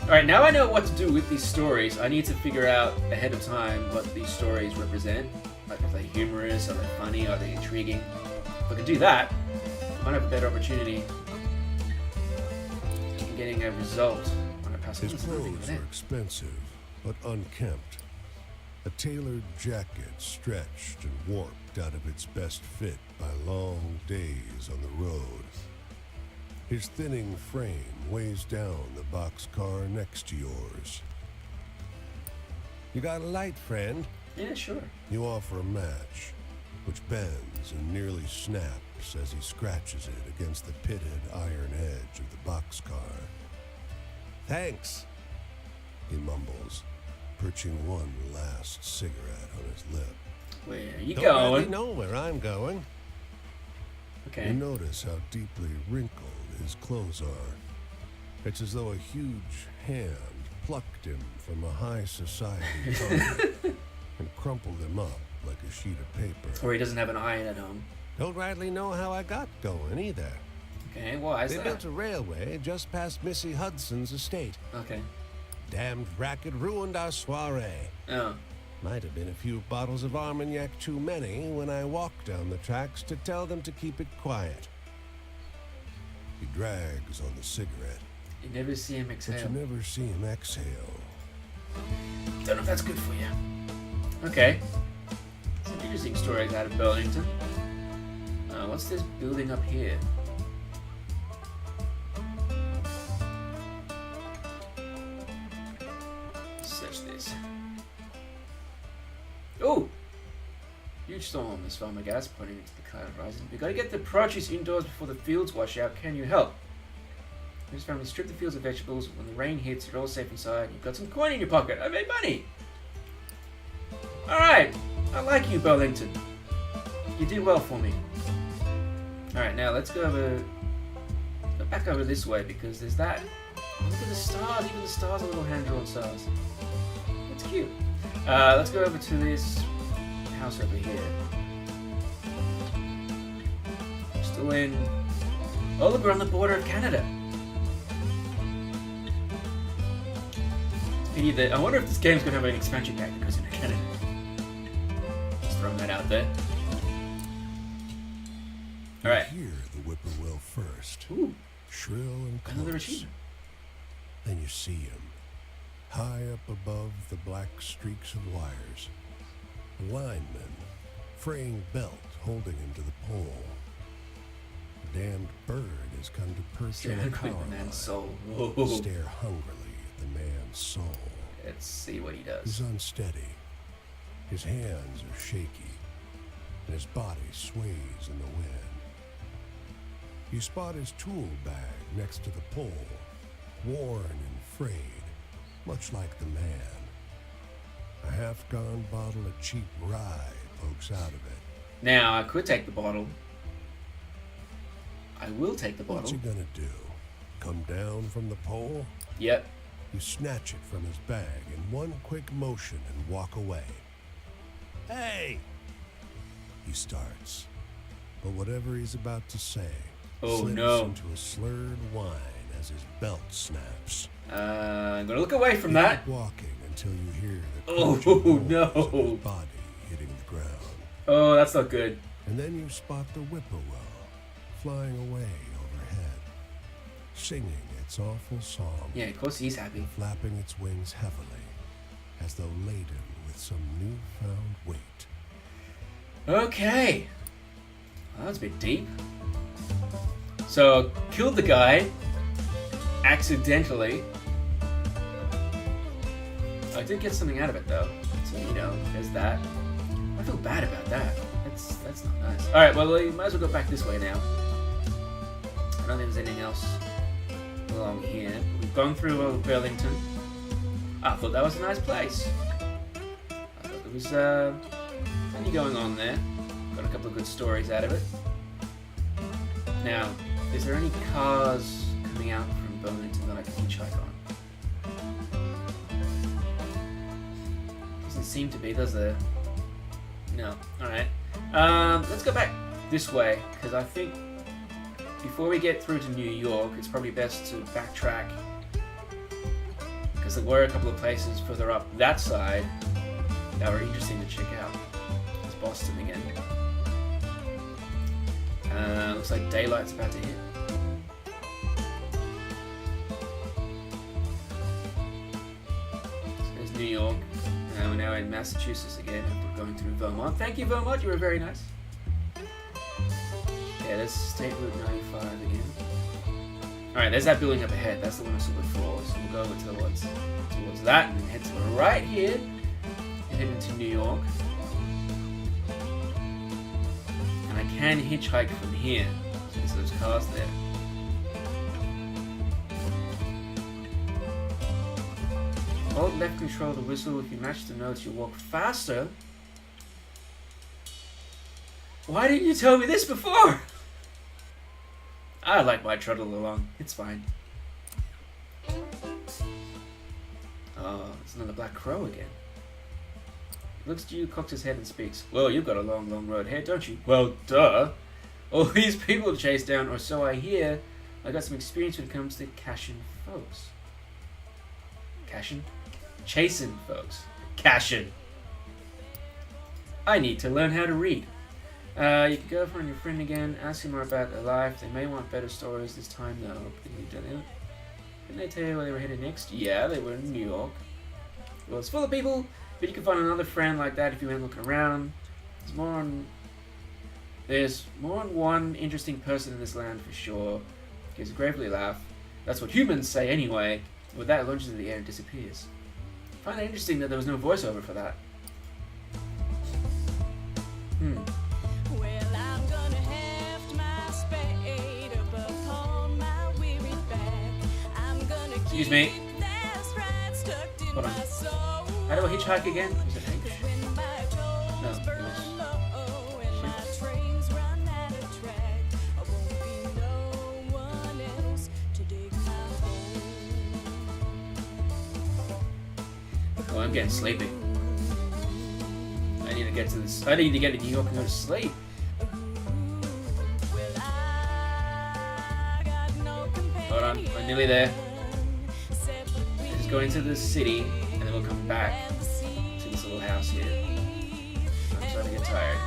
Alright, now I know what to do with these stories. I need to figure out ahead of time what these stories represent. Like, are they humorous? Are they funny? Are they intriguing? If I can do that, I might have a better opportunity in getting a result when I pass on His this movie. clothes are expensive, but unkempt. A tailored jacket stretched and warped out of its best fit by long days on the road. His thinning frame weighs down the boxcar next to yours. You got a light, friend? Yeah, sure. You offer a match, which bends and nearly snaps as he scratches it against the pitted iron edge of the boxcar. Thanks. He mumbles, perching one last cigarette on his lip. Where are you Don't going? really know where I'm going. Okay. You notice how deeply wrinkled his clothes are. It's as though a huge hand plucked him from a high society tongue and crumpled him up like a sheet of paper. Or he doesn't have an iron at home. Don't rightly know how I got going either. Okay, why is They that? built a railway just past Missy Hudson's estate. Okay. Damned racket ruined our soiree. Oh. Might have been a few bottles of Armagnac too many when I walked down the tracks to tell them to keep it quiet. He drags on the cigarette, You never see him but exhale. you never see him exhale. Don't know if that's good for you. Okay. Some interesting stories out of Burlington. What's this building up here? Search this. Oh! Huge storm, Miss Farmer Gas, pointing into the cloud horizon. We gotta get the produce indoors before the fields wash out. Can you help? Miss Farmer, strip the fields of vegetables. When the rain hits, you're all safe inside. You've got some coin in your pocket. I made money! Alright! I like you, Burlington. You did well for me. Alright, now let's go back over this way because there's that. Oh, look at the stars. Even the stars are little hand-drawn stars. That's cute. Let's go over to this house over here. Still in... Oh, look, we're on the border of Canada. It's a pity that... I wonder if this game's going to have an expansion pack that goes into Canada. Just throwing that out there. Alright. You hear the whippoorwill first, Ooh, shrill and close. another achievement. Then you see him, high up above the black streaks of wires. A lineman, fraying belt holding him to the pole. A damned bird has come to perch on the power The line, man's soul. stare hungrily at the man's soul. Let's see what he He's does. unsteady. His hands are shaky, and his body sways in the wind. You spot his tool bag next to the pole, worn and frayed, much like the man. A half-gone bottle of cheap rye pokes out of it. Now, I could take the bottle. I will take the What's bottle. he gonna do? Come down from the pole? Yep. You snatch it from his bag in one quick motion and walk away. Hey! He starts. But whatever he's about to say Oh, slips no. into a slurred whine as his belt snaps. I'm gonna look away from You that. keep walking until you hear the Oh, crunching no. noise of his body hitting the ground. Oh, that's not good. And then you spot the whippoorwill flying away overhead, singing its awful song, Yeah, of course he's happy. flapping its wings heavily, as though laden with some newfound weight. Okay. Well, that's a bit deep. So, killed the guy. Accidentally. I did get something out of it, though. So, you know, there's that. I feel bad about that. That's not nice. Alright, well, we might as well go back this way now. I don't think there's anything else along here. We've gone through Burlington. I thought that was a nice place. I thought there was plenty going on there. Got a couple of good stories out of it. Now, is there any cars coming out from Burlington that I can hitchhike on? Doesn't seem to be, does there? No. Alright. Let's go back this way, because I think before we get through to New York, it's probably best to backtrack, because there were a couple of places further up that side that were interesting to check out. It's Boston again. Looks like daylight's about to hit. So there's New York. We're now in Massachusetts again, after going through Vermont. Thank you, Vermont. You were very nice. Yeah, there's State Route 95 again. Alright, there's that building up ahead. That's the one I saw before. So we'll go over towards that and head to the right here and head into New York. And I can hitchhike from here. So there's those cars there. Hold left control the whistle. If you match the notes, you'll walk faster. Why didn't you tell me this before? I like my trundle along. It's fine. Oh, it's another black crow again. He looks at you, cocks his head and speaks. Well, you've got a long, long road ahead, don't you? Well, duh. All these people to chase down, or so I hear. I got some experience when it comes to cashing folks. Cashing? Chasing folks. Cashing. I need to learn how to read. You can go find your friend again, ask him more about their life. They may want better stories this time, though. Didn't they tell you where they were headed next? Yeah, they were in New York. Well, it's full of people, but you can find another friend like that if you went looking around. There's more than one interesting person in this land for sure. Gives a gravely laugh. That's what humans say anyway. With that, it launches into the air and disappears. I find it interesting that there was no voiceover for that. Well, I'm gonna heft my spade up upon my weary back. I'm gonna Excuse me. keep that stride tucked in Hold on. my soul. How do I hitchhike again? Is it H? When my toes No, it burn was low and my trains run out of track, I won't be no one else to dig my hole. Oh, I'm getting sleepy. I need to get to this. I need to get to New York and go to sleep. Hold on, I'm nearly there. Just go into the city, and then we'll come back to this little house here. I'm starting to get tired.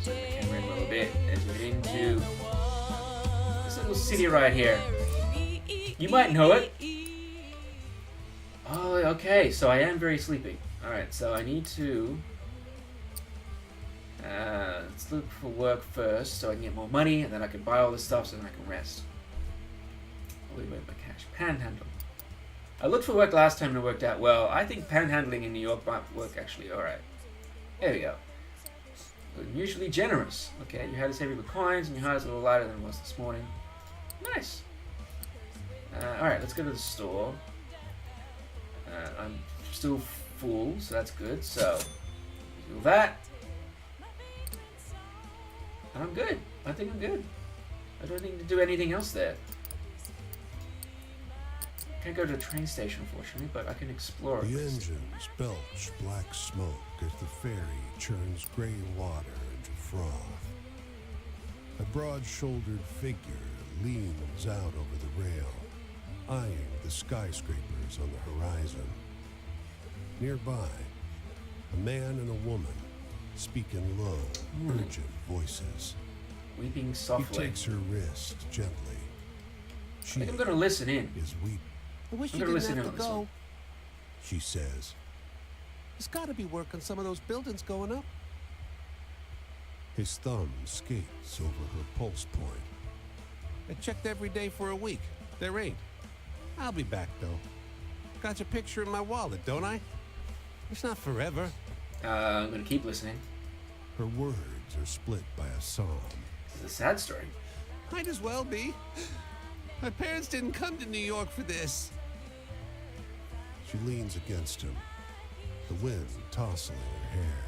So the camera in a little bit as we get into this little city right here. You might know it. Oh, okay, so I am very sleepy. Alright, so I need to... let's look for work first so I can get more money, and then I can buy all this stuff so then I can rest. Wait, my cash. Panhandle. I looked for work last time and it worked out well. I think panhandling in New York might work actually alright. There we go. Unusually generous. Okay, you had to save your coins and your heart is a little lighter than it was this morning. Nice. Alright, let's go to the store. I'm still full, so that's good. So, do that. And I'm good. I think I'm good. I don't need to do anything else there. Can't go to the train station, unfortunately, but I can explore. The engines belch black smoke as the ferry churns gray water into froth. A broad-shouldered figure leans out over the rail, eyeing the skyscrapers on the horizon. Nearby, a man and a woman speak in low, urgent voices. Weeping He softly. takes her wrist gently. I She think I'm going to listen in. is weeping, I wish I'm you gonna didn't listen have in to on this go. one. she says. There's got to be work on some of those buildings going up. His thumb skates over her pulse point. I checked every day for a week. There ain't. I'll be back, though. Got your picture in my wallet, don't I? It's not forever. I'm going to keep listening. Her words are split by a sob. This is a sad story. Might as well be. My parents didn't come to New York for this. She leans against him, the wind tossing her hair.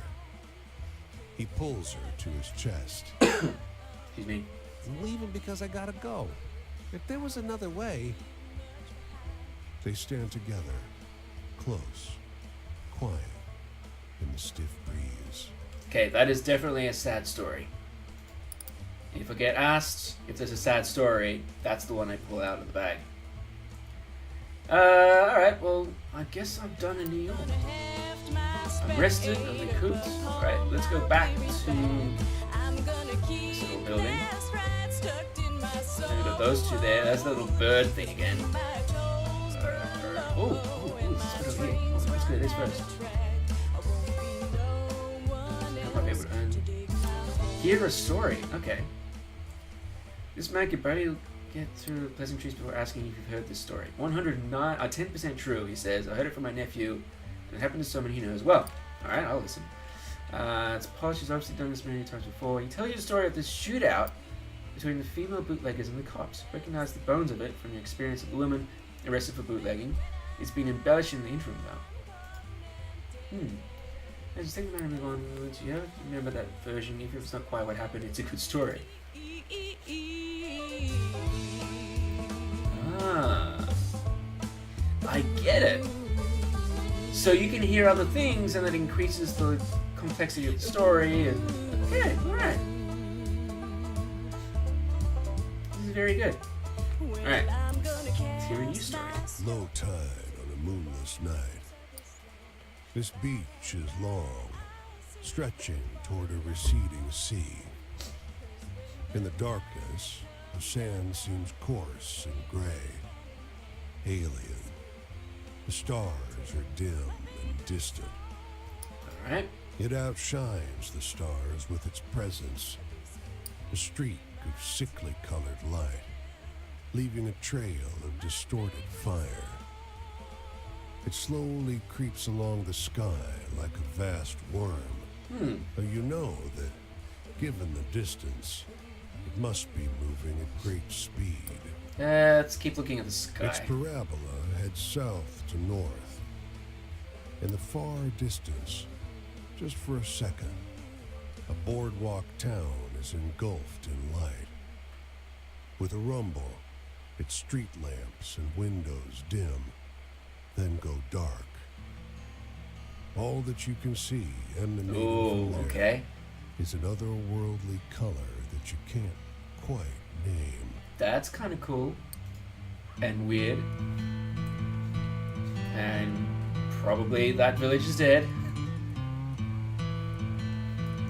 He pulls her to his chest. Excuse me. I'm leaving because I gotta go. If there was another way, They stand together, close, quiet, in the stiff breeze. Okay, that is definitely a sad story. If I get asked if there's a sad story, that's the one I pull out of the bag. Alright, well, I guess I'm done in New York. I'm rested, I'm recouped. Alright, let's go back to this little building. So we've got those two there. That's the little bird thing again. Oh, let's go here. Oh, let's go this first. I might be able to earn. Hear a story. Okay. This man could barely get through the pleasantries before asking if you've heard this story. 109, 10% true, he says. I heard it from my nephew, and it happened to someone he knows well. Alright, I'll listen. It's polished. He's obviously done this many times before. He tells you the story of this shootout between the female bootleggers and the cops. Recognize the bones of it from the experience of the woman arrested for bootlegging. It's been embellished in the interim, though. I just think about move on. Yeah, remember that version. Even if it's not quite what happened, it's a good story. Ah, I get it. So you can hear other things, and that increases the complexity of the story. And okay, all right. This is very good. All right, let's hear a new story. Low tide on a moonless night. This beach is long, stretching toward a receding sea. In the darkness, the sand seems coarse and gray, alien. The stars are dim and distant. All right. It outshines the stars with its presence, a streak of sickly colored light, leaving a trail of distorted fire. It slowly creeps along the sky like a vast worm. Though you know that, given the distance, it must be moving at great speed. Let's keep looking at the Its sky. parabola heads south to north. In the far distance, just for a second, a boardwalk town is engulfed in light. With a rumble, its street lamps and windows dim, then go dark. All that you can see emanating Oh, from there okay. is an otherworldly color that you can't quite name. That's kind of cool. And weird. And probably that village is dead.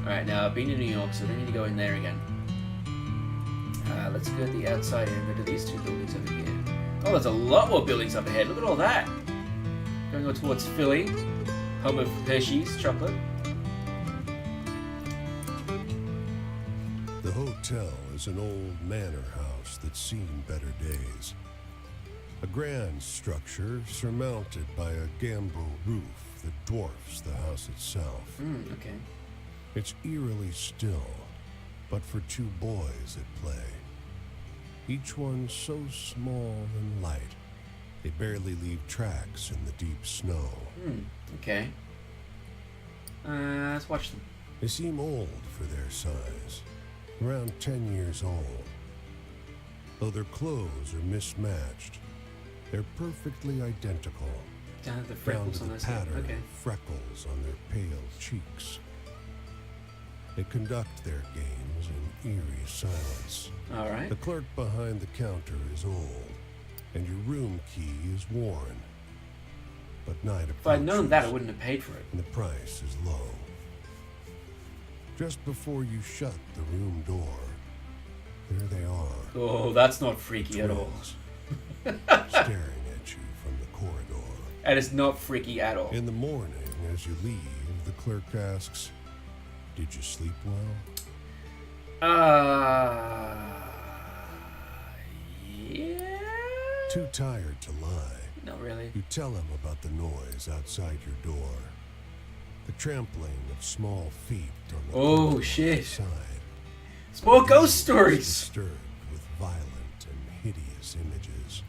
Alright, now I've been to New York, so I don't need to go in there again. Let's go to the outside here and go to these two buildings over here. Oh, there's a lot more buildings up ahead. Look at all that. Going on towards Philly, home of Hershey's chocolate. The hotel is an old manor house that's seen better days. A grand structure surmounted by a gambrel roof that dwarfs the house itself. Okay. It's eerily still, but for two boys at play. Each one so small and light, they barely leave tracks in the deep snow. Okay. Let's watch them. They seem old for their size, around 10 years old. Though their clothes are mismatched, they're perfectly identical, Down at the down freckles to on the this side. pattern Okay. of freckles on their pale cheeks. They conduct their games in eerie silence. Alright. The clerk behind the counter is old, and your room key is worn. But night If I'd known that, I approaches, wouldn't have paid for it. and the price is low. Just before you shut the room door, there they are, Oh, that's not freaky at all. twins, staring at you from the corridor. And it's not freaky at all. In the morning, as you leave, the clerk asks, "Did you sleep well?" Yeah. Too tired to lie, Not really. you tell him about the noise outside your door. The trampling of small feet on the Oh, corridor shit. outside. It's more ghost Is stories. disturbed with violent and hideous images.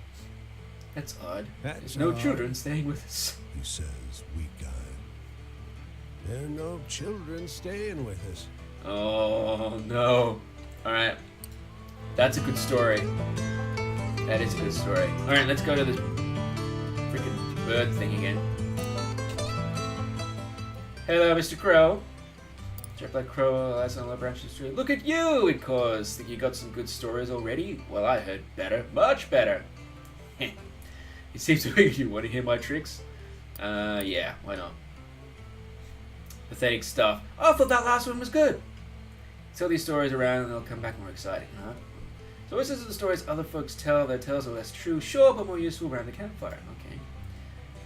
That's odd. That's There's no odd. children staying with us. He says, weak-eyed. There are no children staying with us. Oh no. Alright. That's a good story. That is a good story. Alright, let's go to this freaking bird thing again. Hello, Mr. Crow. Jack Black Crow, last on Low Branches Street. Look at you, it caused. Think you got some good stories already? Well, I heard better. Much better. It seems to be you want to hear my tricks? Yeah, why not? Pathetic stuff. Oh, I thought that last one was good. Tell these stories around and they'll come back more exciting, huh? So this is the stories other folks tell. Their tales are less true, sure, but more useful around the campfire. Okay.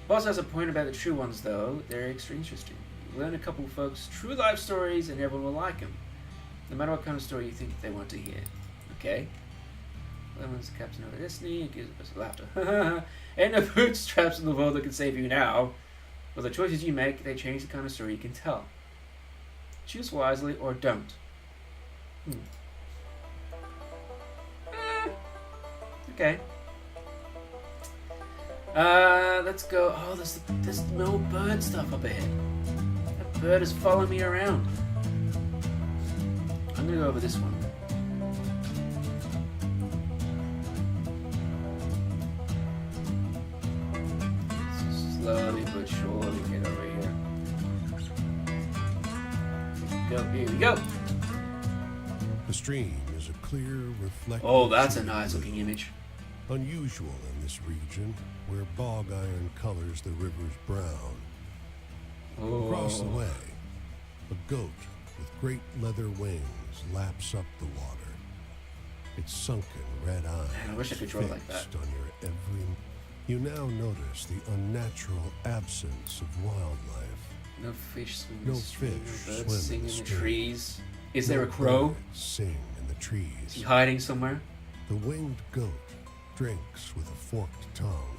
Boss has a point about the true ones, though. They're extra interesting. You learn a couple of folks' true life stories and everyone will like them. No matter what kind of story you think they want to hear. Okay? Lemon's the captain of destiny. It gives us laughter. Ain't no bootstraps in the world that can save you now. But the choices you make, they change the kind of story you can tell. Choose wisely or don't. Okay. Let's go. Oh, there's no bird stuff up ahead. That bird is following me around. I'm gonna go over this one. Slowly but surely get over here. Here we go. The stream is a clear, reflective... Oh, that's a sea of nice blue. looking image. Unusual in this region, where bog iron colors the river's brown. Across the Oh, way, a goat with great leather wings laps up the water. Its sunken red eyes Man, I wish I could draw like that. fixed on your every... You now notice the unnatural absence of wildlife. no fish swimming No in the stream, fish no swim birds sing in in the the stream. trees. Is No there a crow? birds sing in the Is trees. he hiding somewhere? The winged goat drinks with a forked tongue,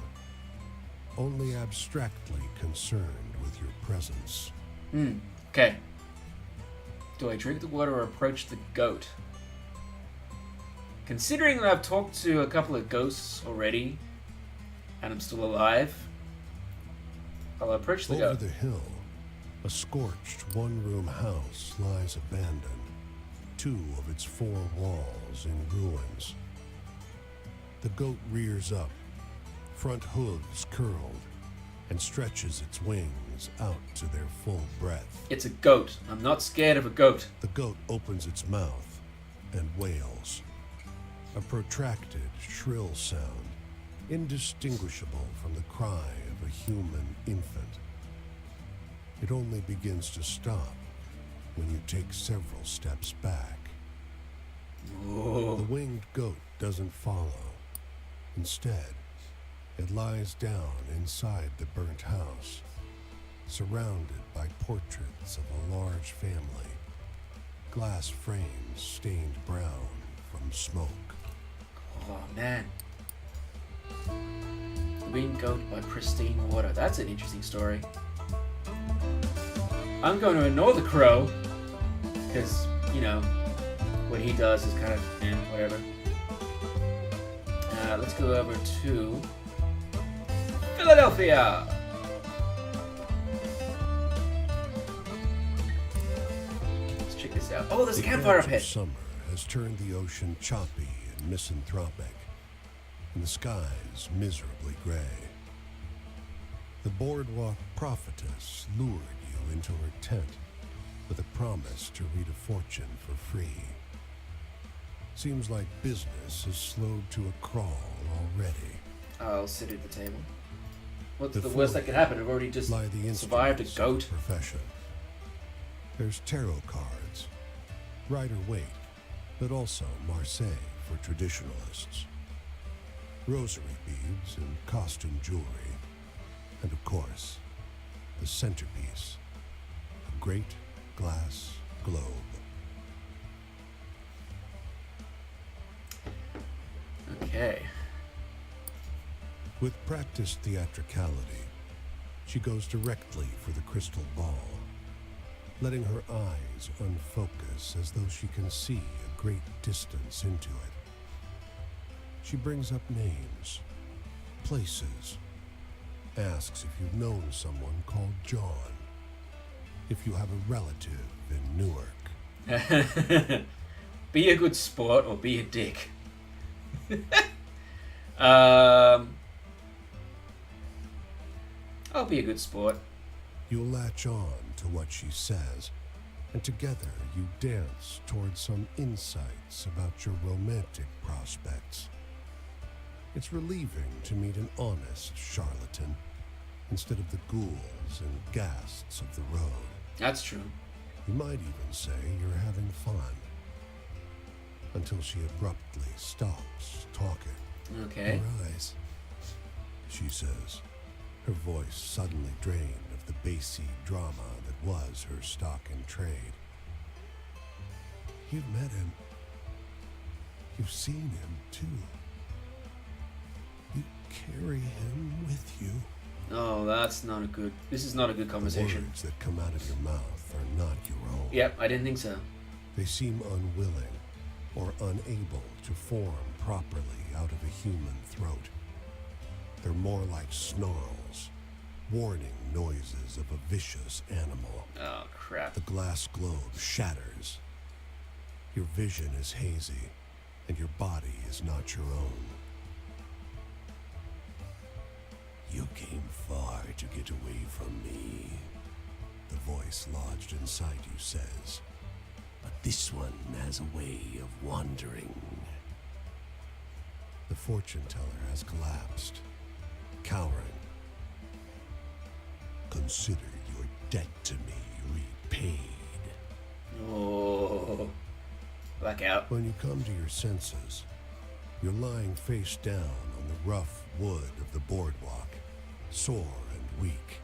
only abstractly concerned with your presence. Okay. Do I drink the water or approach the goat? Considering that I've talked to a couple of ghosts already, and I'm still alive, I'll approach the Over goat. the hill, a scorched one-room house lies abandoned, 2 of its 4 walls in ruins. The goat rears up, front hooves curled, and stretches its wings out to their full breadth. It's a goat. I'm not scared of a goat. The goat opens its mouth and wails. A protracted, shrill sound, indistinguishable from the cry of a human infant. It only begins to stop when you take several steps back. Whoa. The winged goat doesn't follow. Instead, it lies down inside the burnt house, surrounded by portraits of a large family, glass frames stained brown from smoke. Oh, man. The Winged Goat by Pristine Water. That's an interesting story. I'm going to ignore the crow, because, you know, what he does is kind of, whatever. Let's go over to Philadelphia. Let's check this out. Oh, there's a The campfire up edge of ahead. summer has turned the ocean choppy and misanthropic, and the skies miserably gray. The boardwalk prophetess lured you into her tent with a promise to read a fortune for free. Seems like business has slowed to a crawl already. I'll sit at the table. What's the Before worst that could happen? I've already just lie the survived a instruments goat. of the profession. There's tarot cards, Rider-Waite, but also Marseille for traditionalists, rosary beads and costume jewelry, and of course, the centerpiece, a great glass globe. Okay. With practiced theatricality, she goes directly for the crystal ball, letting her eyes unfocus as though she can see a great distance into it. She brings up names, places, asks if you've known someone called John, if you have a relative in Newark. Be a good sport or be a dick. I'll be a good sport. You'll latch on to what she says, and together you dance towards some insights about your romantic prospects. It's relieving to meet an honest charlatan instead of the ghouls and ghasts of the road. That's true. You might even say you're having fun. Until she abruptly stops talking. Okay. Your eyes, she says, her voice suddenly drained of the bassy drama that was her stock in trade. You've met him. You've seen him, too. You carry him with you. Oh, that's not a good... This is not a good The conversation. words that come out of your mouth are not your own. Yep, I didn't think so. They seem unwilling or unable to form properly out of a human throat. They're more like snarls, warning noises of a vicious animal. Oh, crap. The glass globe shatters. Your vision is hazy, and your body is not your own. You came far to get away from me, the voice lodged inside you says. But this one has a way of wandering. The fortune teller has collapsed, cowering. Consider your debt to me repaid. Oh. Blackout. When you come to your senses, you're lying face down on the rough wood of the boardwalk, sore and weak.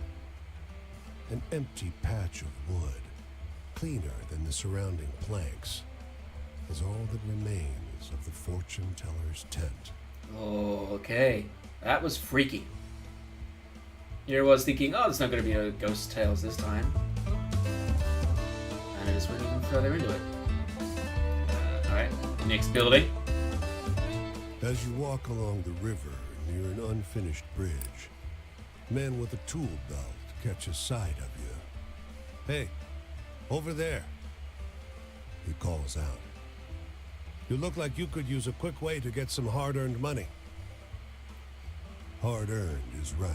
An empty patch of wood, cleaner than the surrounding planks, is all that remains of the fortune teller's tent. Oh, okay. That was freaky. Here I was thinking, oh, there's not going to be no ghost tales this time. And I just went even further into it. Alright, next building. As you walk along the river near an unfinished bridge, men with a tool belt catch a sight of you. Hey, over there, he calls out. You look like you could use a quick way to get some hard-earned money. Hard-earned is right.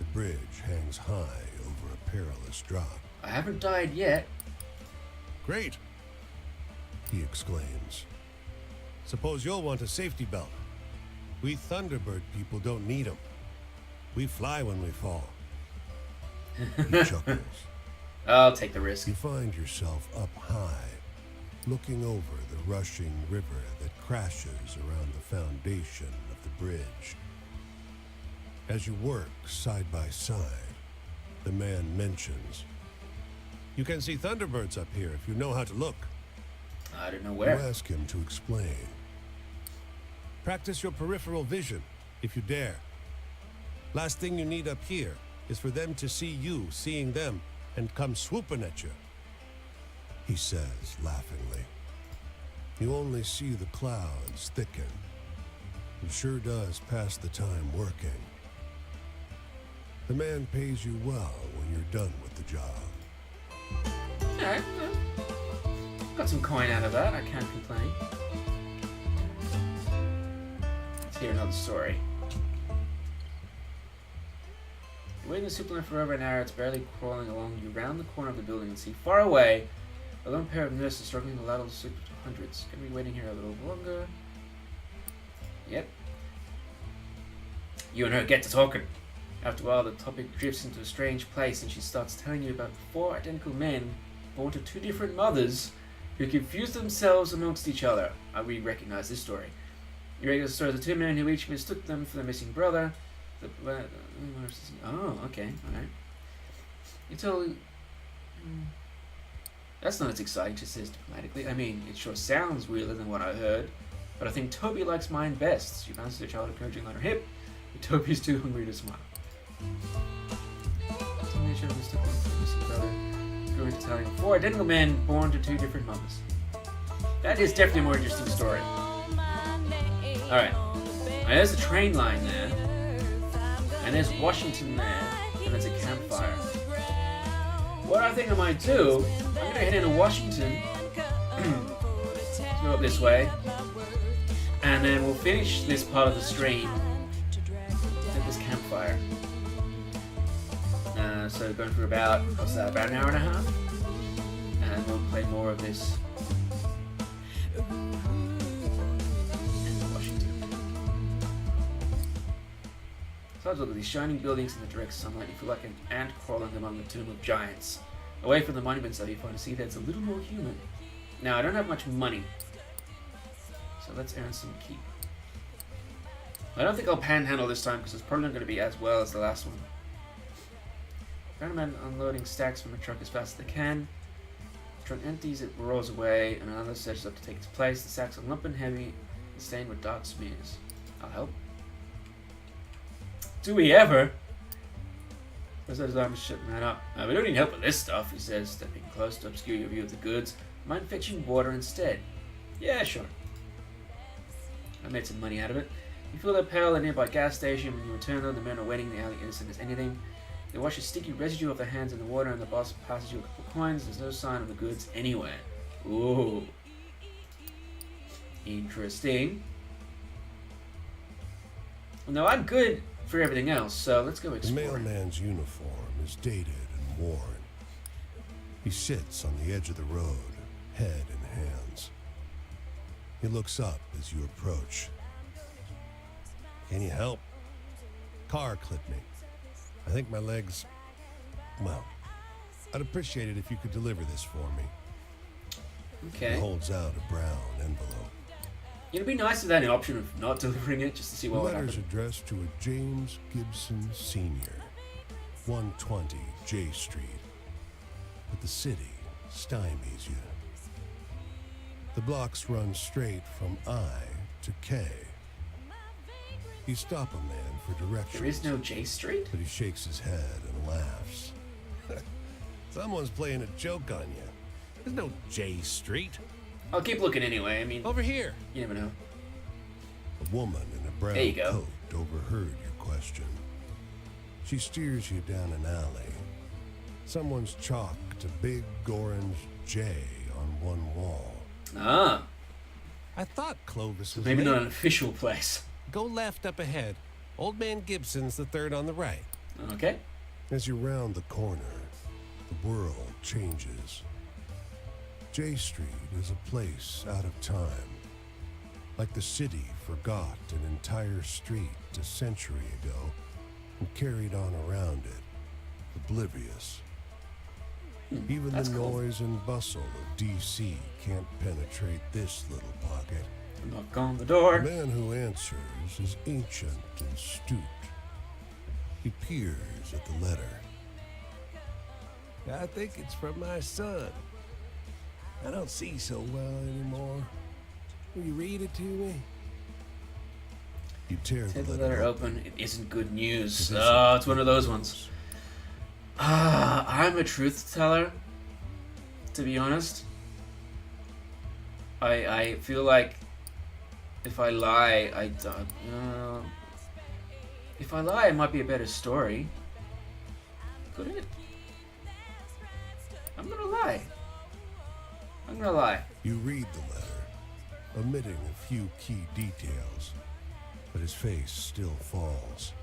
The bridge hangs high over a perilous drop. I haven't died yet. Great! He exclaims. Suppose you'll want a safety belt. We Thunderbird people don't need 'em. We fly when we fall. He chuckles. I'll take the risk. You find yourself up high, looking over the rushing river that crashes around the foundation of the bridge. As you work side by side, the man mentions, "You can see Thunderbirds up here if you know how to look." I don't know You where. ask him to explain. Practice your peripheral vision, if you dare. Last thing you need up here is for them to see you seeing them and come swooping at you. He says, laughingly. You only see the clouds thicken. It sure does pass the time working. The man pays you well when you're done with the job. Alright, got some coin out of that. I can't complain. Let's hear another story. You're waiting the superline for over an hour. It's barely crawling along. You round the corner of the building and see far away a lone pair of nurses struggling to ladle the soup to hundreds. Gonna be waiting here a little longer. Yep. You and her get to talking. After a while, the topic drifts into a strange place, and she starts telling you about 4 identical men born to 2 different mothers who confused themselves amongst each other. We recognize this story. You recognize the story of the 2 men who each mistook them for their missing brother. Oh, okay, alright. You tell... That's not as exciting, she says diplomatically. I mean, it sure sounds weirder than what I heard, but I think Toby likes mine best. She bounces her child encouraging on her hip, but Toby's too hungry to smile. Grew into telling 4 identical men born to 2 different mothers. That is definitely a more interesting story. Alright. Now there's a train line there. And there's Washington there. And there's a campfire. What I think I might do, I'm going to head into Washington. Let's go up this way. And then we'll finish this part of the stream at this campfire. So going for about, what's that, about an hour and a half? And we'll play more of this. Washington. So I look at these shining buildings in the direct sunlight. You feel like an ant crawling among the tomb of giants. Away from the monuments, though, you find a city that's a little more human. Now, I don't have much money, so let's earn some keep. I don't think I'll panhandle this time because it's probably not going to be as well as the last one. Man unloading stacks from a truck as fast as they can. The truck empties, it roars away, and another surges up to take its place. The sacks are lump and heavy and stained with dark smears. I'll help. Do we ever? President arms shutting that up. We don't need help with this stuff, he says, stepping close to obscure your view of the goods. Mind fetching water instead? Yeah, sure. I made some money out of it. You fill their pail at a nearby gas station. When you return though, the men are waiting in the alley innocent as anything. They wash a sticky residue off their hands in the water, and the boss passes you a couple of coins. There's no sign of the goods anywhere. Ooh. Interesting. Now, I'm good for everything else, so let's go The explore. mailman's uniform is dated and worn. He sits on the edge of the road, head in hands. He looks up as you approach. Can you help? Car clipped me. I think my legs... Well, I'd appreciate it if you could deliver this for me. Okay. He holds out a brown envelope. It'd be nice if they had an option of not delivering it, just to see The what would letter's happen. addressed to a James Gibson Sr., 120 J Street. But the city stymies you. The blocks run straight from I to K. You stop a man for directions. There is no J Street? But he shakes his head and laughs. Someone's playing a joke on you. There's no J Street. I'll keep looking anyway. I mean, Over here. you never know. A woman in a brown There you go. coat overheard your question. She steers you down an alley. Someone's chalked a big orange J on one wall. Ah, I thought Clovis was maybe late. not an official place. Go left up ahead. Old Man Gibson's the third on the right. Okay. As you round the corner, the world changes. J Street is a place out of time. Like the city forgot an entire street a century ago and carried on around it, oblivious. Even that's the cool. noise and bustle of D.C. can't penetrate this little pocket. Knock on the The door. man who answers is ancient and astute. He peers at the letter. I think it's from my son. I don't see so well anymore. Will you read it to me? You tear Take the the letter open. It isn't good news. It isn't Oh, it's one of those ones. I'm a truth teller, to be honest. I feel like if I lie, I don't. If I lie, it might be a better story. Could it? I'm gonna lie. I'm gonna lie. You read the letter, omitting a few key details, but his face still falls.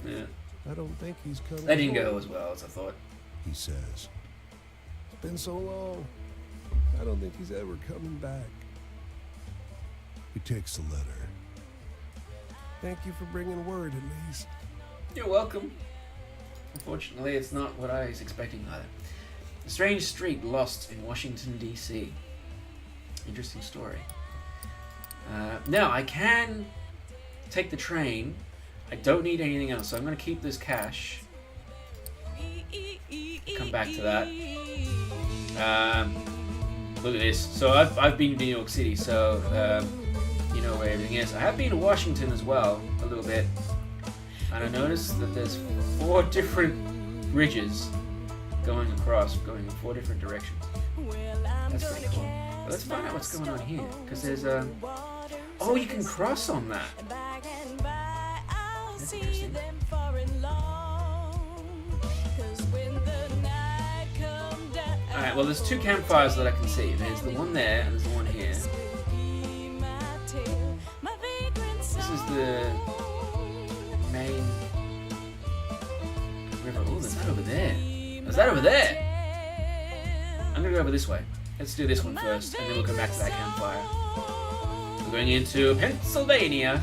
Yeah. I don't think he's coming. That didn't home, go as well as I thought. He says. It's been so long. I don't think he's ever coming back. He takes the letter. Thank you for bringing word, at least. You're welcome. Unfortunately, it's not what I was expecting either. A strange street lost in Washington, D.C. Interesting story. Now, I can take the train. I don't need anything else, so I'm going to keep this cash. Come back to that. Look at this. So I've been to New York City, so you know where everything is. I have been to Washington as well, a little bit. And I noticed that there's 4 different bridges going across, going in 4 different directions. That's pretty cool. But let's find out what's going on here, because there's a... Oh, you can cross on that. That's interesting. Alright, well there's 2 campfires that I can see. There's the one there, and there's the one here. This is the main river. Oh, there's that over there. There's that over there! I'm gonna go over this way. Let's do this one first, and then we'll come back to that campfire. We're going into Pennsylvania.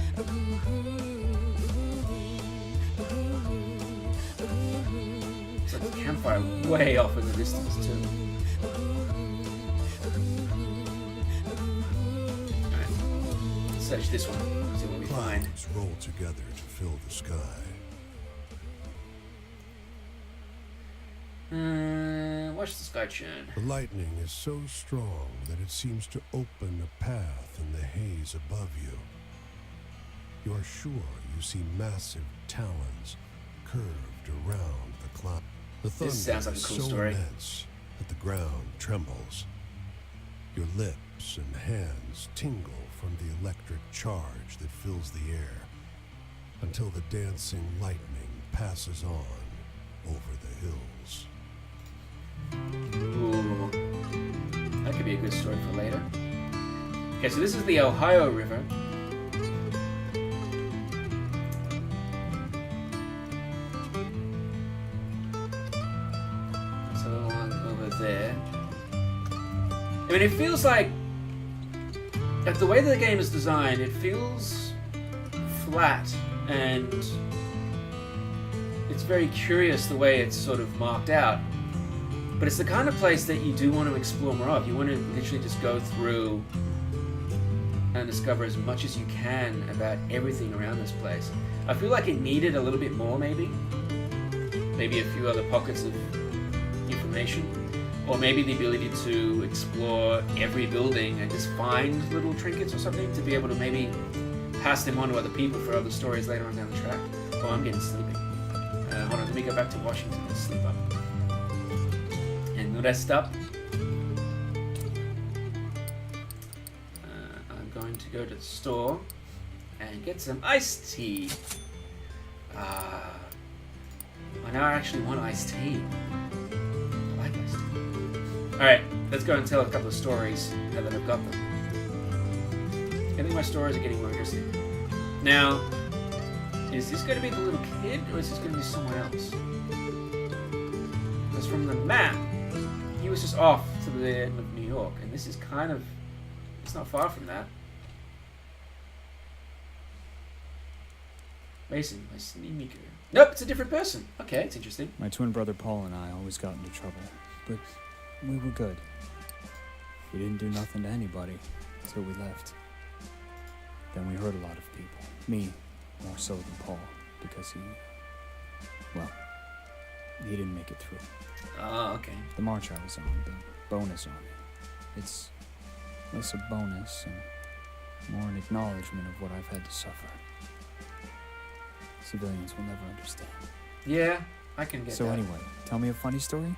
It's like a campfire way off in the distance too. Alright, let's search this one, see what we find. Clouds roll together to fill the sky. Watch the sky churn. The lightning is so strong that it seems to open a path in the haze above you. You are sure you see massive talons curved around the cloud. The thunder This sounds like a is cool so story. immense that the ground trembles. Your lips and hands tingle from the electric charge that fills the air until the dancing lightning passes on over the hills. Ooh, that could be a good story for later. Okay, so this is the Ohio River. So along over there. I mean, it feels like the way that the game is designed, it feels flat and it's very curious the way it's sort of marked out. But it's the kind of place that you do want to explore more of. You want to literally just go through and discover as much as you can about everything around this place. I feel like it needed a little bit more, maybe. Maybe a few other pockets of information. Or maybe the ability to explore every building and just find little trinkets or something to be able to maybe pass them on to other people for other stories later on down the track. Oh, I'm getting sleepy. Hold on, let me go back to Washington and sleep up. And rest up. I'm going to go to the store and get some iced tea. I now actually want iced tea. I like iced tea. Alright, let's go and tell a couple of stories now that I've got them. I think my stories are getting more interesting. Now, Is this going to be the little kid, or is this going to be someone else? Because from the map, he was just off to the end of New York, and this is kind of... It's not far from that. Mason, my Sneemaker. Nope, it's a different person. Okay, it's interesting. My twin brother Paul and I always got into trouble, but we were good. We didn't do nothing to anybody until we left. Then we hurt a lot of people. Me, more so than Paul, because he didn't make it through. Oh, okay. The march I was on, the bonus army. It's less a bonus and more an acknowledgement of what I've had to suffer. Civilians will never understand. Yeah, I can get So that. anyway, tell me a funny story?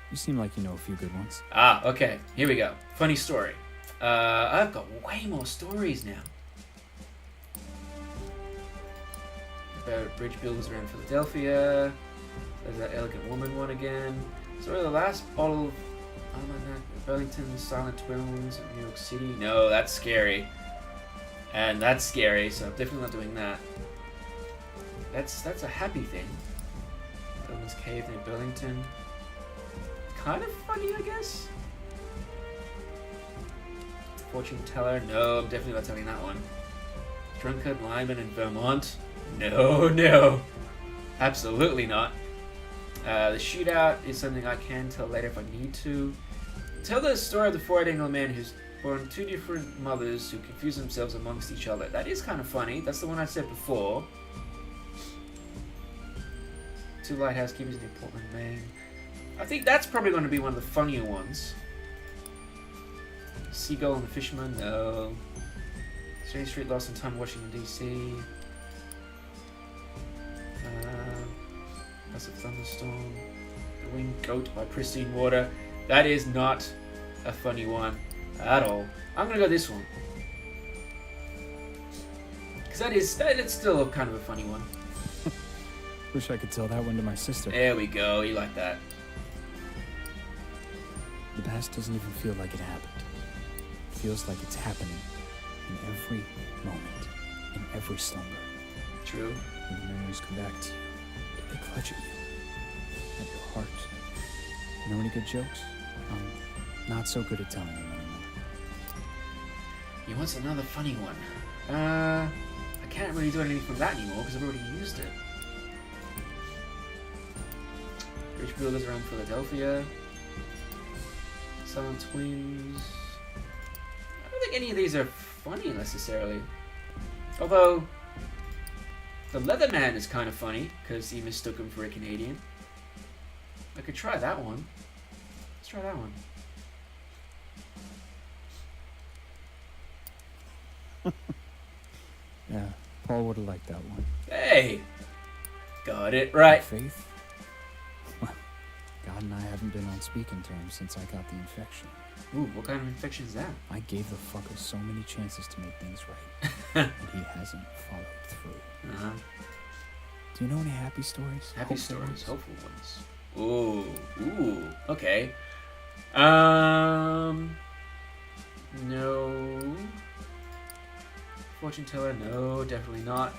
You seem like you know a few good ones. Ah, okay. Here we go. Funny story. I've got way more stories now. About bridge builders around Philadelphia. There's that elegant woman one again. So the last bottle of Burlington Silent Twins of New York City. No, that's scary. And that's scary, so I'm definitely not doing that. That's a happy thing. Gilman's Cave near Burlington. Kind of funny, I guess. Fortune Teller. No, I'm definitely not telling that one. Drunkard Lyman in Vermont. No. Absolutely not. The shootout is something I can tell later if I need to. Tell the story of the four-eyed man who's born two different mothers who confuse themselves amongst each other. That is kind of funny. That's the one I said before. Two lighthouse keepers near Portland, Maine. I think that's probably going to be one of the funnier ones. Seagull and the Fisherman, no. Strange Street Lost in Time, Washington, D.C. Massive Thunderstorm. The Winged Goat by Pristine Water. That is not a funny one at all. I'm going to go this one. Because that's still kind of a funny one. Wish I could tell that one to my sister. There we go, you like that. The past doesn't even feel like it happened. It feels like it's happening in every moment, in every slumber. True. When the memories come back to you, they clutch at you, at your heart. You know any good jokes? I'm not so good at telling them anymore. You want another funny one? I can't really do anything from that anymore because I've already used it. Bridge builders around Philadelphia. Silent Twins. I don't think any of these are funny necessarily. Although, the Leatherman is kind of funny because he mistook him for a Canadian. I could try that one. Let's try that one. Yeah, Paul would have liked that one. Hey! Got it right. Faith? Well, God and I haven't been on speaking terms since I got the infection. Ooh, what kind of infection is that? I gave the fucker so many chances to make things right, and he hasn't followed through. Uh-huh. Do you know any happy stories? Happy Hopeful stories, ones? hopeful ones. Ooh, okay. No. Fortune Teller, no, definitely not.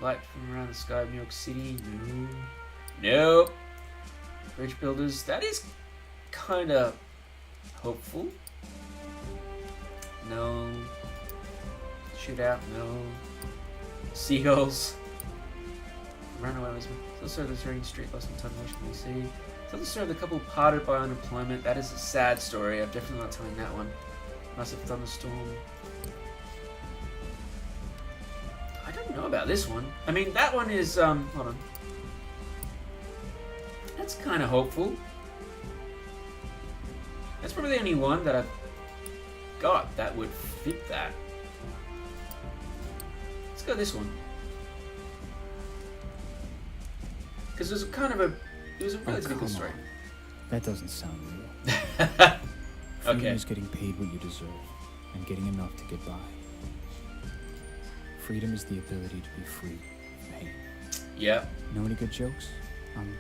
Light from Around the Sky of New York City, no. Nope. Bridge Builders, that is kind of hopeful. No. Shootout, no. Seagulls. Runaway was also the Strange Street Lost in Time, Washington, D.C. Tell the story of the couple parted by unemployment. That is a sad story. I'm definitely not telling that one. Massive Thunderstorm. I don't know about this one. I mean, that one is, hold on. That's kind of hopeful. That's probably the only one that I've got that would fit that. Let's go this one. Because it was kind of it was a relatively good story. That doesn't sound real. Freedom Okay. is getting paid what you deserve and getting enough to get by. Freedom is the ability to be free of pain. Yeah. Know any good jokes? I'm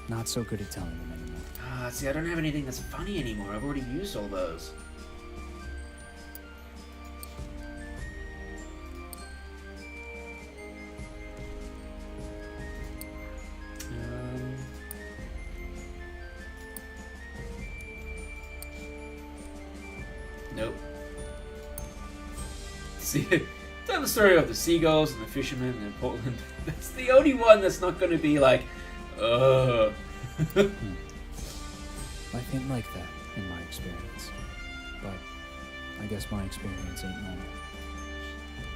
not so good at telling them anymore. See, I don't have anything that's funny anymore. I've already used all those. Nope. See, tell the story of the seagulls and the fishermen in Portland. That's the only one that's not going to be like, Life ain't like that, in my experience. But I guess my experience ain't normal.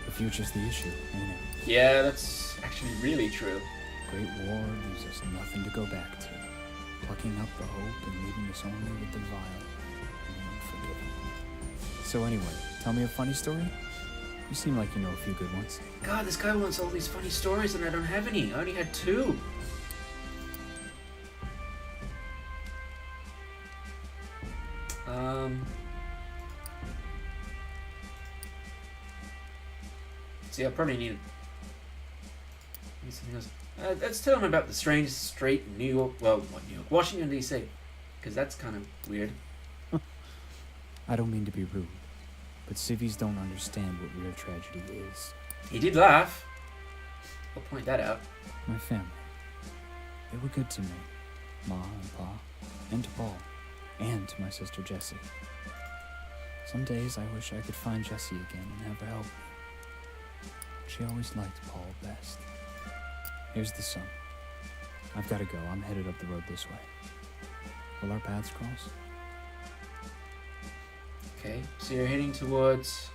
The future's the issue, ain't it? Yeah, that's actually really true. Great War leaves us nothing to go back to. Plucking up the hope and leaving us only with the vile and unforgiving. So anyway, tell me a funny story? You seem like you know a few good ones. God, this guy wants all these funny stories and I don't have any. I only had 2. See, I probably need something else. Let's tell him about the strange street in New York. Well, not New York, Washington D.C. Because that's kind of weird. I don't mean to be rude, but civvies don't understand what real tragedy is. He did laugh. I'll point that out. My family. They were good to me. Ma and Pa. And to Paul. And to my sister Jessie. Some days I wish I could find Jessie again and have her help me. She always liked Paul best. Here's the sun. I've got to go. I'm headed up the road this way. Will our paths cross? Okay, so you're heading towards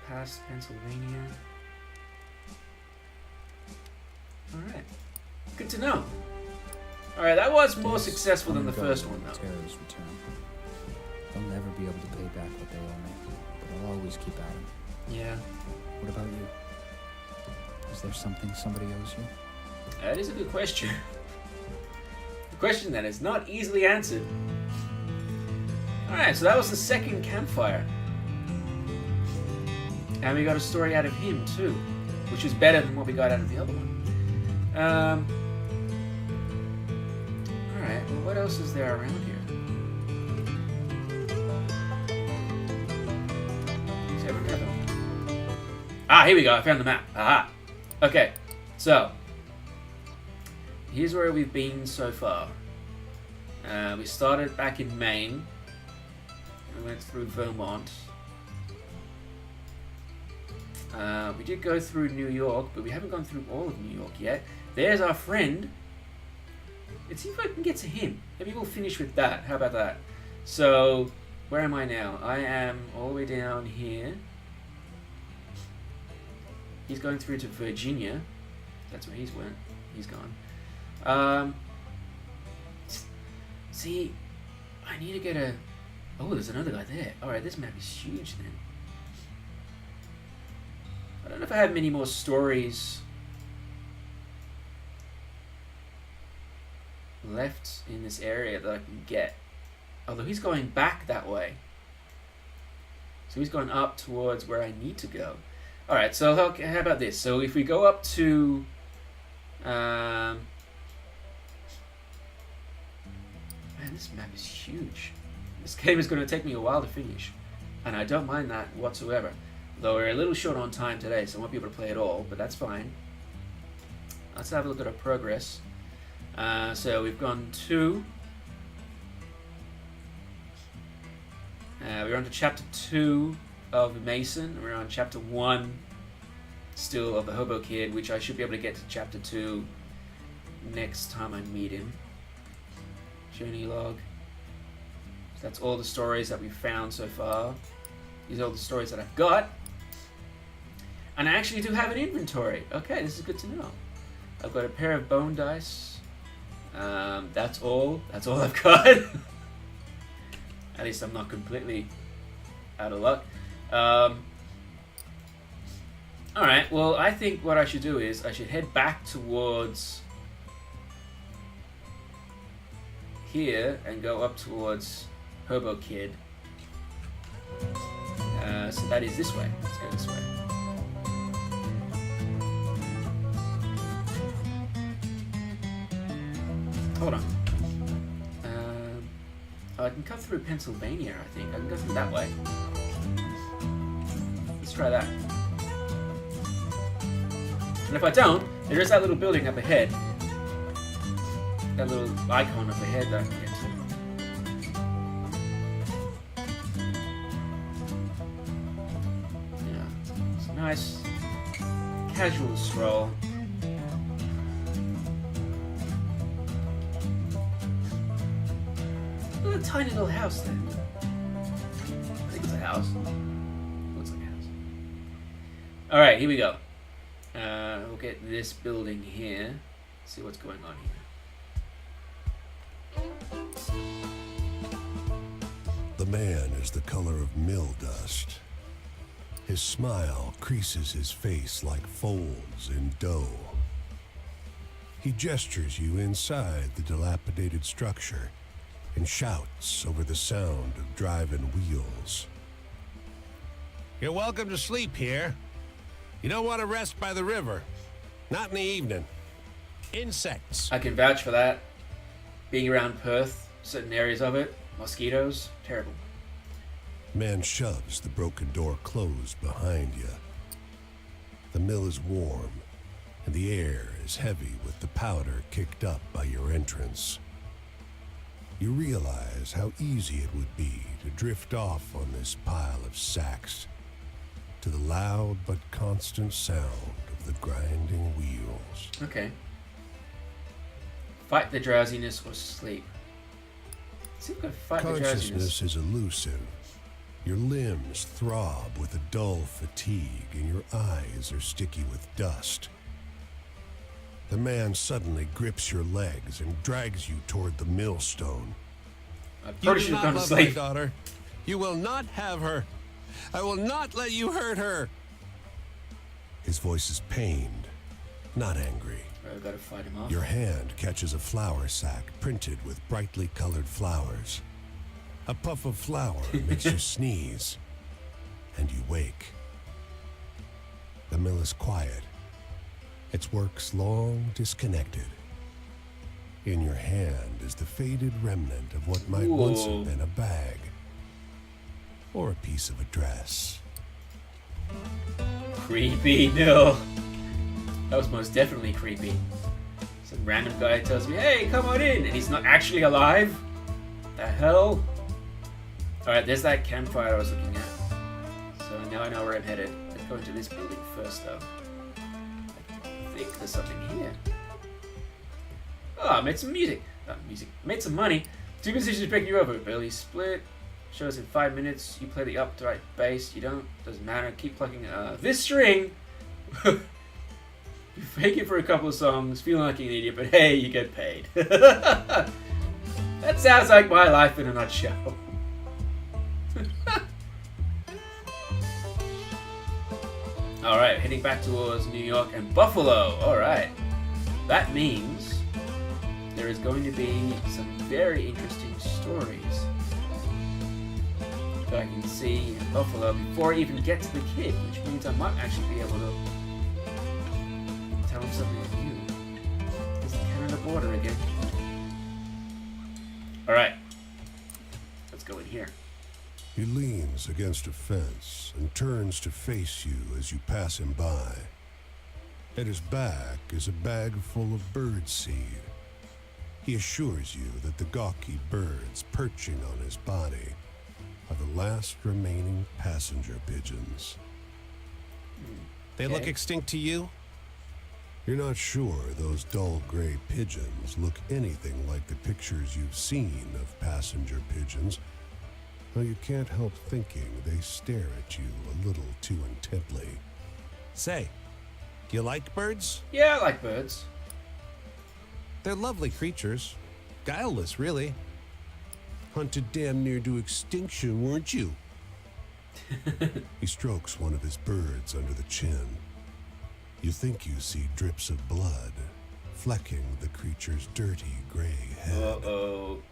past Pennsylvania. Alright. Good to know. Alright, that was more Days successful than the come and go first one, when though. Terrors return. They'll never be able to pay back what they owe me, but I'll always keep at 'em. Yeah, What about you? Is there something somebody owes you? that is a good question. A question that is not easily answered. Alright, so that was the second campfire. And we got a story out of him, too. Which is better than what we got out of the other one. Alright, well, what else is there around here? Is there another one? Ah, here we go. I found the map. Aha. Okay, so here's where we've been so far. We started back in Maine. We went through Vermont. We did go through New York, but we haven't gone through all of New York yet. There's our friend. Let's see if I can get to him. Maybe we'll finish with that. How about that? So, where am I now? I am all the way down here. He's going through to Virginia. That's where he's went. He's gone. See, I need to get a... Oh, there's another guy there. Alright, this map is huge then. I don't know if I have many more stories left in this area that I can get. Although he's going back that way. So he's going up towards where I need to go. Alright, so how about this? So if we go up to... man, this map is huge. This game is going to take me a while to finish. And I don't mind that whatsoever. Though we're a little short on time today, so I won't be able to play it all, but that's fine. Let's have a look at our progress. So we've gone 2. We're on to chapter 2 of Mason. We're on chapter 1 still of the Hobo Kid, which I should be able to get to chapter 2 next time I meet him. Journey log. So that's all the stories that we've found so far. These are all the stories that I've got. And I actually do have an inventory. Okay, this is good to know. I've got a pair of bone dice. That's all. That's all I've got. At least I'm not completely out of luck. Alright, well, I think what I should do is I should head back towards here and go up towards Hobo Kid. So that is this way. Let's go this way. Hold on. I can cut through Pennsylvania, I think. I can go through that way. Let's try that. And if I don't, there is that little building up ahead. That little icon up ahead that I can get to. nice casual stroll. Look at a tiny little house there. I think it's a house. Looks like a house. Alright, here we go. We'll get this building here. See what's going on here. The man is the color of mill dust. His smile creases his face like folds in dough. He gestures you inside the dilapidated structure and shouts over the sound of driving wheels. You're welcome to sleep here. You don't want to rest by the river. Not in the evening. Insects. I can vouch for that. Being around Perth, certain areas of it, mosquitoes, terrible. Man shoves the broken door closed behind you. The mill is warm, and the air is heavy with the powder kicked up by your entrance. You realize how easy it would be to drift off on this pile of sacks to the loud but constant sound of the grinding wheels. Okay. Fight the drowsiness or sleep. Let's see if we can fight the drowsiness. Consciousness is elusive. Your limbs throb with a dull fatigue, and your eyes are sticky with dust. The man suddenly grips your legs and drags you toward the millstone. I You probably do should have not gone to love my sleep. daughter. You will not have her. I will not let you hurt her. His voice is pained, not angry. I've got to fight him off. Your hand catches a flour sack printed with brightly colored flowers. A puff of flour makes you sneeze, and you wake. The mill is quiet. Its works long disconnected. In your hand is the faded remnant of what might once Whoa. have been a bag or a piece of a dress. Creepy, no. That was most definitely creepy. Some random guy tells me, hey, come on in, and he's not actually alive? The hell? Alright, there's that campfire I was looking at. So now I know where I'm headed. Let's go into this building first, though. I think there's something here. Oh, I made some music. Not music. I made some money. 2 positions breaking you over. Barely split. Shows in 5 minutes. You play the upright bass. You don't. Doesn't matter. Keep plucking this string. You fake it for a couple of songs, feeling like an idiot, but hey, you get paid. That sounds like my life in a nutshell. Alright, heading back towards New York and Buffalo. Alright. That means there is going to be some very interesting stories that I can see in Buffalo before I even get to the kid, which means I might actually be able to tell him something new. It's the Canada border again. Alright. Let's go in here. He leans against a fence and turns to face you as you pass him by. At his back is a bag full of bird seed. He assures you that the gawky birds perching on his body are the last remaining passenger pigeons. They look extinct to you? You're not sure those dull gray pigeons look anything like the pictures you've seen of passenger pigeons, though you can't help thinking they stare at you a little too intently. Say, do you like birds? Yeah, I like birds. They're lovely creatures. Guileless, really. Hunted damn near to extinction, weren't you? He strokes one of his birds under the chin. You think you see drips of blood flecking the creature's dirty gray head. Uh-oh.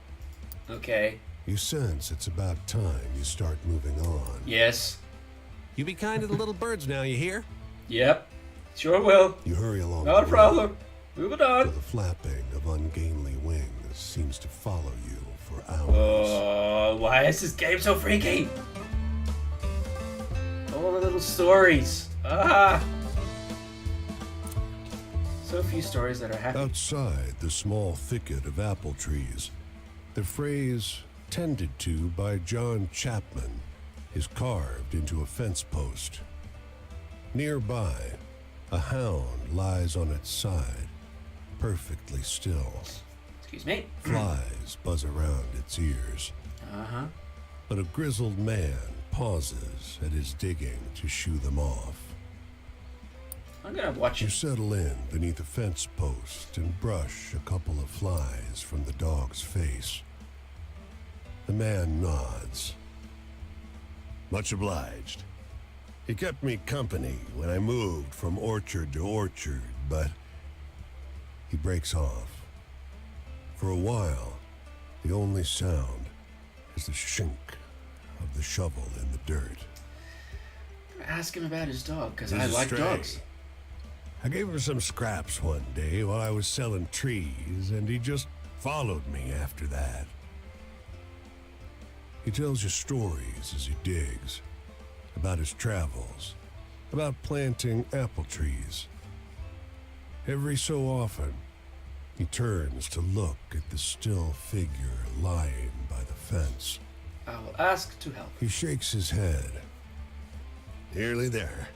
Okay. You sense it's about time you start moving on. Yes. You be kind to the little birds now, you hear? Yep. Sure will. You hurry along. Not a the problem. road, Moving where on. the flapping of ungainly wings seems to follow you for hours. Oh, why is this game so freaky? All the little stories. Ah. So few stories that are happy. Outside the small thicket of apple trees, the phrase "tended to by John Chapman" is carved into a fence post. Nearby, a hound lies on its side, perfectly still. Excuse me. Flies buzz around its ears, Uh-huh. but a grizzled man pauses at his digging to shoo them off. I'm gonna watch You you. settle in beneath a fence post and brush a couple of flies from the dog's face. The man nods. Much obliged. He kept me company when I moved from orchard to orchard, but he breaks off. For a while, the only sound is the shink of the shovel in the dirt. I'm gonna ask him about his dog, because He's I a like stray. dogs. I gave him some scraps one day while I was selling trees, and he just followed me after that. He tells you stories as he digs, about his travels, about planting apple trees. Every so often, he turns to look at the still figure lying by the fence. I will ask to help. He shakes his head. Nearly there.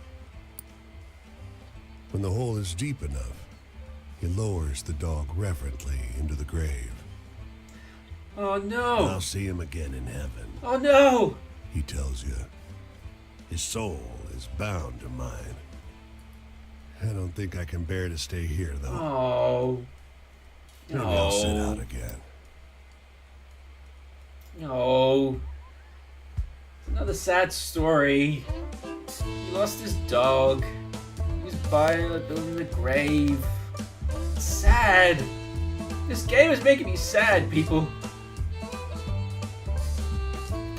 When the hole is deep enough, he lowers the dog reverently into the grave. Oh I'll no! see him again in heaven, Oh no! he tells you. His soul is bound to mine. I don't think I can bear to stay here, though. Oh. Maybe I'll sit out No. again. No. Another sad story. He lost his dog. He was building the grave. It's sad. This game is making me sad, people.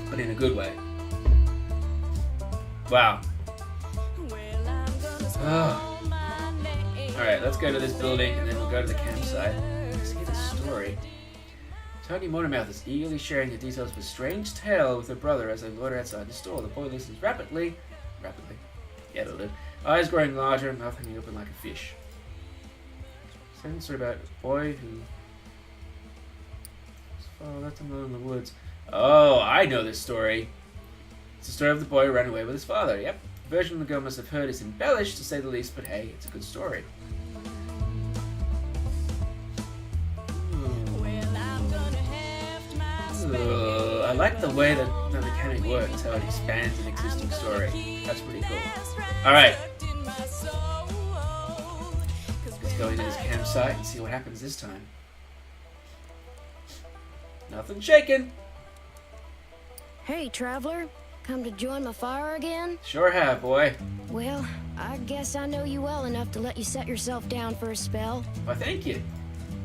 But in a good way. Wow. Alright, let's go to this building and then we'll go to the campsite. Let's hear the story. Tony Motormouth is eagerly sharing the details of a strange tale with her brother as they loiter outside the store. The boy listens rapidly. Yeah, it'll do. Eyes growing larger, mouth hanging open like a fish. Second story about a boy who... Oh, that's alone in the woods. Oh, I know this story. It's the story of the boy who ran away with his father. Yep. The version the girl must have heard is embellished, to say the least, but hey, it's a good story. I like the way that the mechanic works, how it expands an existing story. That's pretty cool. Alright. Let's go into this campsite and see what happens this time. Nothing shaking. Hey, traveler. Come to join my fire again? Sure have, boy. Well, I guess I know you well enough to let you set yourself down for a spell. Why, thank you.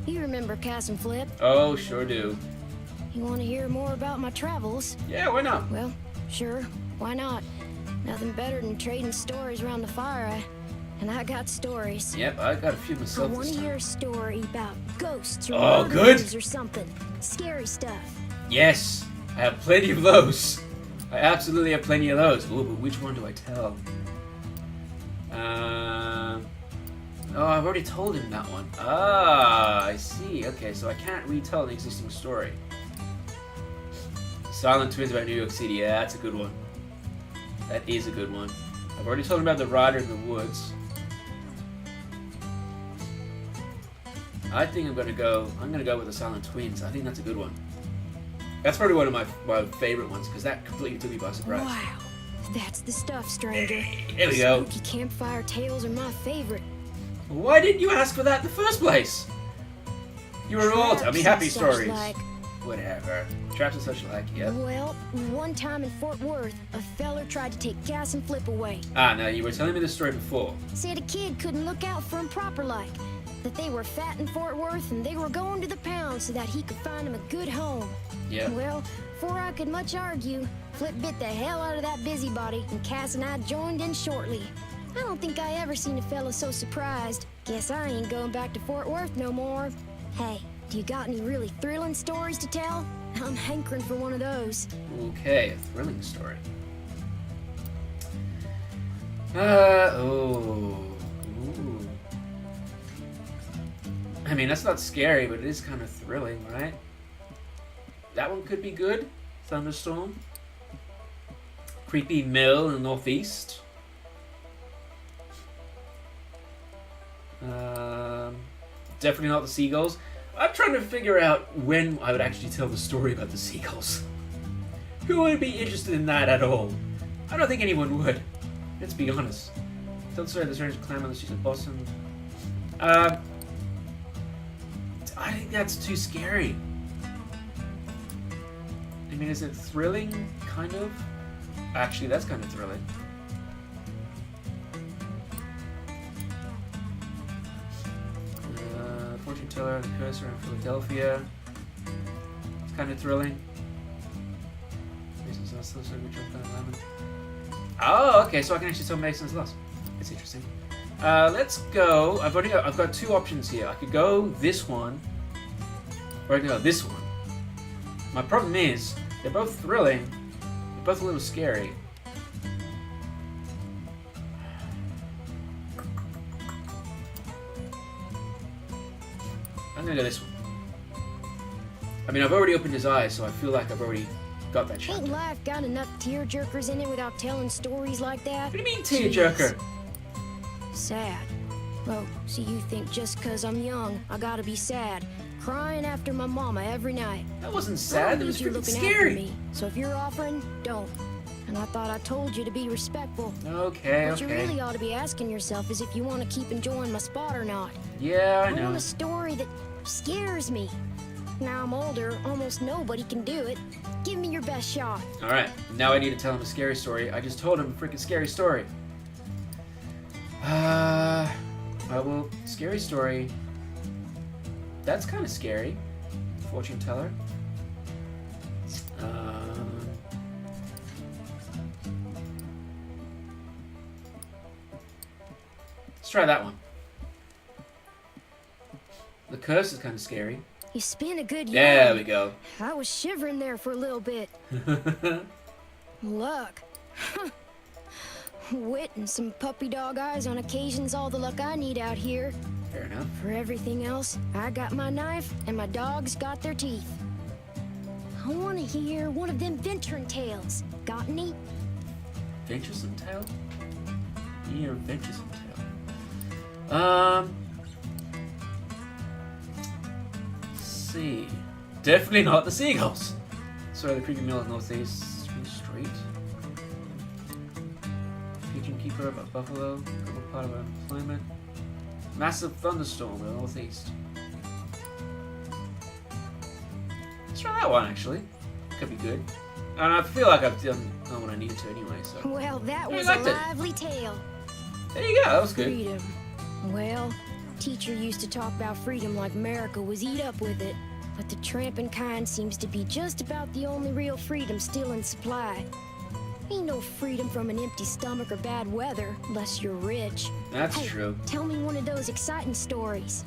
You remember Cass and Flip? Oh, sure do. You want to hear more about my travels? Yeah, why not? Well, sure. Why not? Nothing better than trading stories around the fire. And I got stories. Yep, I got a few I myself want this to hear time. a story about ghosts or Oh, monsters good. or something. Scary stuff. Yes, I have plenty of those. I absolutely have plenty of those. Ooh, but which one do I tell? Oh, I've already told him that one. Ah, I see. Okay, so I can't retell an existing story. Silent Twins about New York City. Yeah, that's a good one. That is a good one. I've already told him about the Rider in the Woods. I think I'm gonna go with the Silent Twins. I think that's a good one. That's probably one of my favorite ones because that completely took me by surprise. Wow. That's the stuff, stranger. There we go. Spooky campfire tales are my favorite. Why didn't you ask for that in the first place? You were all tell me Traps happy and such stories. like. Whatever. Traps and such like, yep. Well, one time in Fort Worth, a feller tried to take Cass and Flip away. Ah, now you were telling me this story before. Said a kid couldn't look out for him proper like. That they were fat in Fort Worth and they were going to the pound so that he could find him a good home. Yeah. Well, before I could much argue, Flip bit the hell out of that busybody and Cass and I joined in shortly. I don't think I ever seen a fella so surprised. Guess I ain't going back to Fort Worth no more. Hey, do you got any really thrilling stories to tell? I'm hankering for one of those. Okay, a thrilling story. Ooh. I mean, that's not scary, but it is kind of thrilling, right? That one could be good. Thunderstorm. Creepy mill in the northeast. Definitely not the seagulls. I'm trying to figure out when I would actually tell the story about the seagulls. Who would be interested in that at all? I don't think anyone would. Let's be honest. Tell the story of the strange clam on the streets of Boston. I think that's too scary. I mean, is it thrilling? Kind of. Actually, that's kind of thrilling. Fortune teller and the curse around Philadelphia. It's kind of thrilling. Mason's Lost. Oh, okay. So I can actually tell Mason's Lost. It's interesting. Let's go. I've got two options here. I could go this one, or I can go this one. My problem is they're both thrilling. They're both a little scary. I'm gonna go this one. I mean, I've already opened his eyes, so I feel like I've already got that chapter. Ain't life got enough tearjerkers in it without telling stories like that? What do you mean, tearjerker? Sad. Oh, so you think just 'cause I'm young, I gotta be sad, crying after my mama every night? That wasn't I sad. don't That was need you freaking looking after scary. me. So if you're offering, don't. And I thought I told you to be respectful. Okay, What you okay. really ought to be asking yourself is if you want to keep enjoying my spot or not. Yeah, I I know. want a story that scares me. Now I'm older, almost nobody can do it. Give me your best shot. Alright, now I need to tell him a scary story. I just told him a freaking scary story. Well, scary story. That's kind of scary. Fortune teller. Let's try that one. The curse is kind of scary. You spin a good There yarn. we go. I was shivering there for a little bit. Luck. Wit and some puppy dog eyes on occasion's all the luck I need out here. Fair enough. For everything else, I got my knife and my dogs got their teeth. I want to hear one of them venturing tales. Got any? Venturesome tale? You need a venturesome tale. Let's see. Definitely not the seagulls. Sorry, the creepy mill of Northeast Street. Pigeon keeper of Buffalo. Couple part of employment. Massive thunderstorm in the Northeast. Let's try that one actually. Could be good. And I feel like I've done what I needed to anyway, so. Well, that I was a liked it. lively tale. There you go, that was good. Freedom. Well, teacher used to talk about freedom like America was eat up with it. But the tramping kind seems to be just about the only real freedom still in supply. Ain't no freedom from an empty stomach or bad weather, unless you're rich. That's Hey, true. Tell me one of those exciting stories.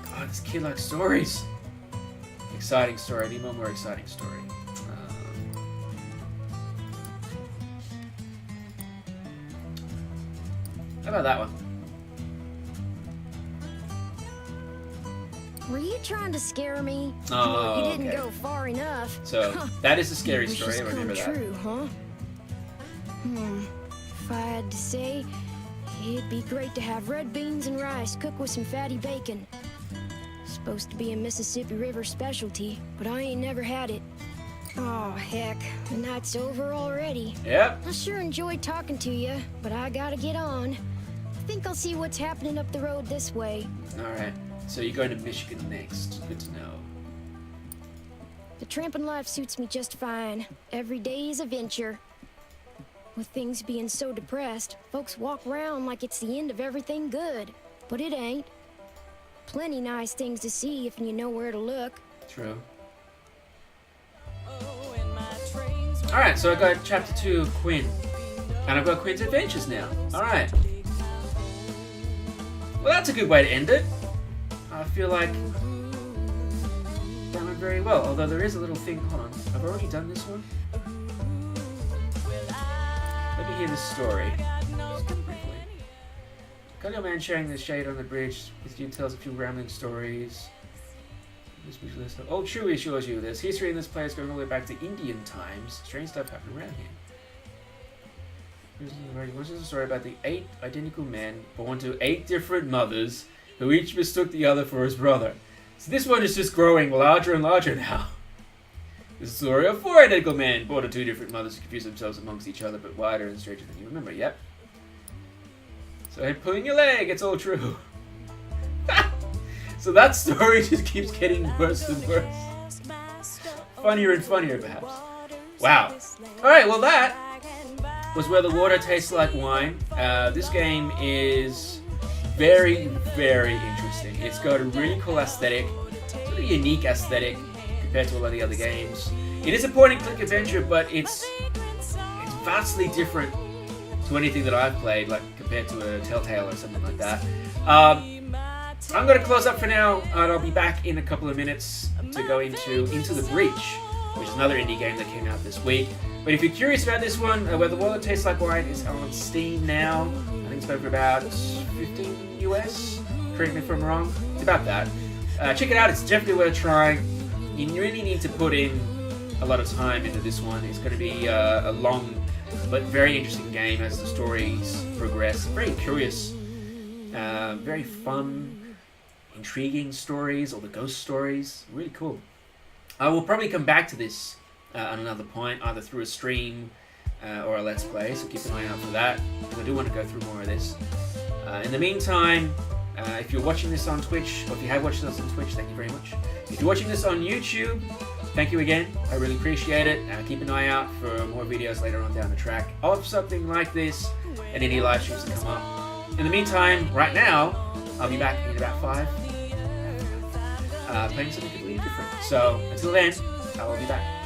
God, this kid likes stories. Exciting story. I need one more exciting story. How about that one? Were you trying to scare me? Oh, You didn't okay. go far enough. So, that is a scary Wishes story. I remember come that. true, huh? If I had to say, it'd be great to have red beans and rice cooked with some fatty bacon. Supposed to be a Mississippi River specialty, but I ain't never had it. Oh, heck, the night's over already. Yep. I sure enjoyed talking to you, but I gotta get on. I think I'll see what's happening up the road this way. Alright. So you're going to Michigan next. Good to know. The tramping life suits me just fine. Every day is a venture. With things being so depressed, folks walk around like it's the end of everything good. But it ain't. Plenty nice things to see if you know where to look. True. Oh, and my trains run Alright, so I got chapter 2 of Quinn. And I've got Quinn's adventures now. Alright. Well, that's a good way to end it. I feel like that went very well. Although there is a little thing. Hold on. I've already done this one. Let me hear this story. Just briefly. Got your man sharing the shade on the bridge with you tells a few rambling stories. Oh, true, assures you. There's history in this place going all the way back to Indian times. Strange stuff happened around here. This is a story about the 8 identical men born to 8 different mothers who each mistook the other for his brother. So this one is just growing larger and larger now. The story of 4 identical men born of 2 different mothers who confuse themselves amongst each other, but wider and stranger than you remember. Yep. So hey, pulling your leg, it's all true. So that story just keeps getting worse and worse. Funnier and funnier, perhaps. Wow. Alright, well that was Where the Water Tastes Like Wine. This game is very, very interesting. It's got a really cool aesthetic, sort of unique aesthetic compared to a lot of the other games. It is a point-and-click adventure, but it's vastly different to anything that I've played, like compared to a Telltale or something like that. I'm going to close up for now, and I'll be back in a couple of minutes to go into the Breach, which is another indie game that came out this week. But if you're curious about this one, Where the Water Tastes Like Wine is on Steam now. I think it's going for about 15 US. Correct me if I'm wrong. It's about that. Check it out. It's definitely worth trying. You really need to put in a lot of time into this one. It's going to be a long but very interesting game as the stories progress. Very curious, very fun, intriguing stories, or the ghost stories. Really cool. I will probably come back to this on another point, either through a stream or a Let's Play, so keep an eye out for that, because I do want to go through more of this. In the meantime, if you're watching this on Twitch, or if you have watched this on Twitch, thank you very much. If you're watching this on YouTube, thank you again. I really appreciate it. Keep an eye out for more videos later on down the track of something like this, and any live streams that come up. In the meantime, right now, I'll be back in about 5, playing something completely different. So, until then, I will be back.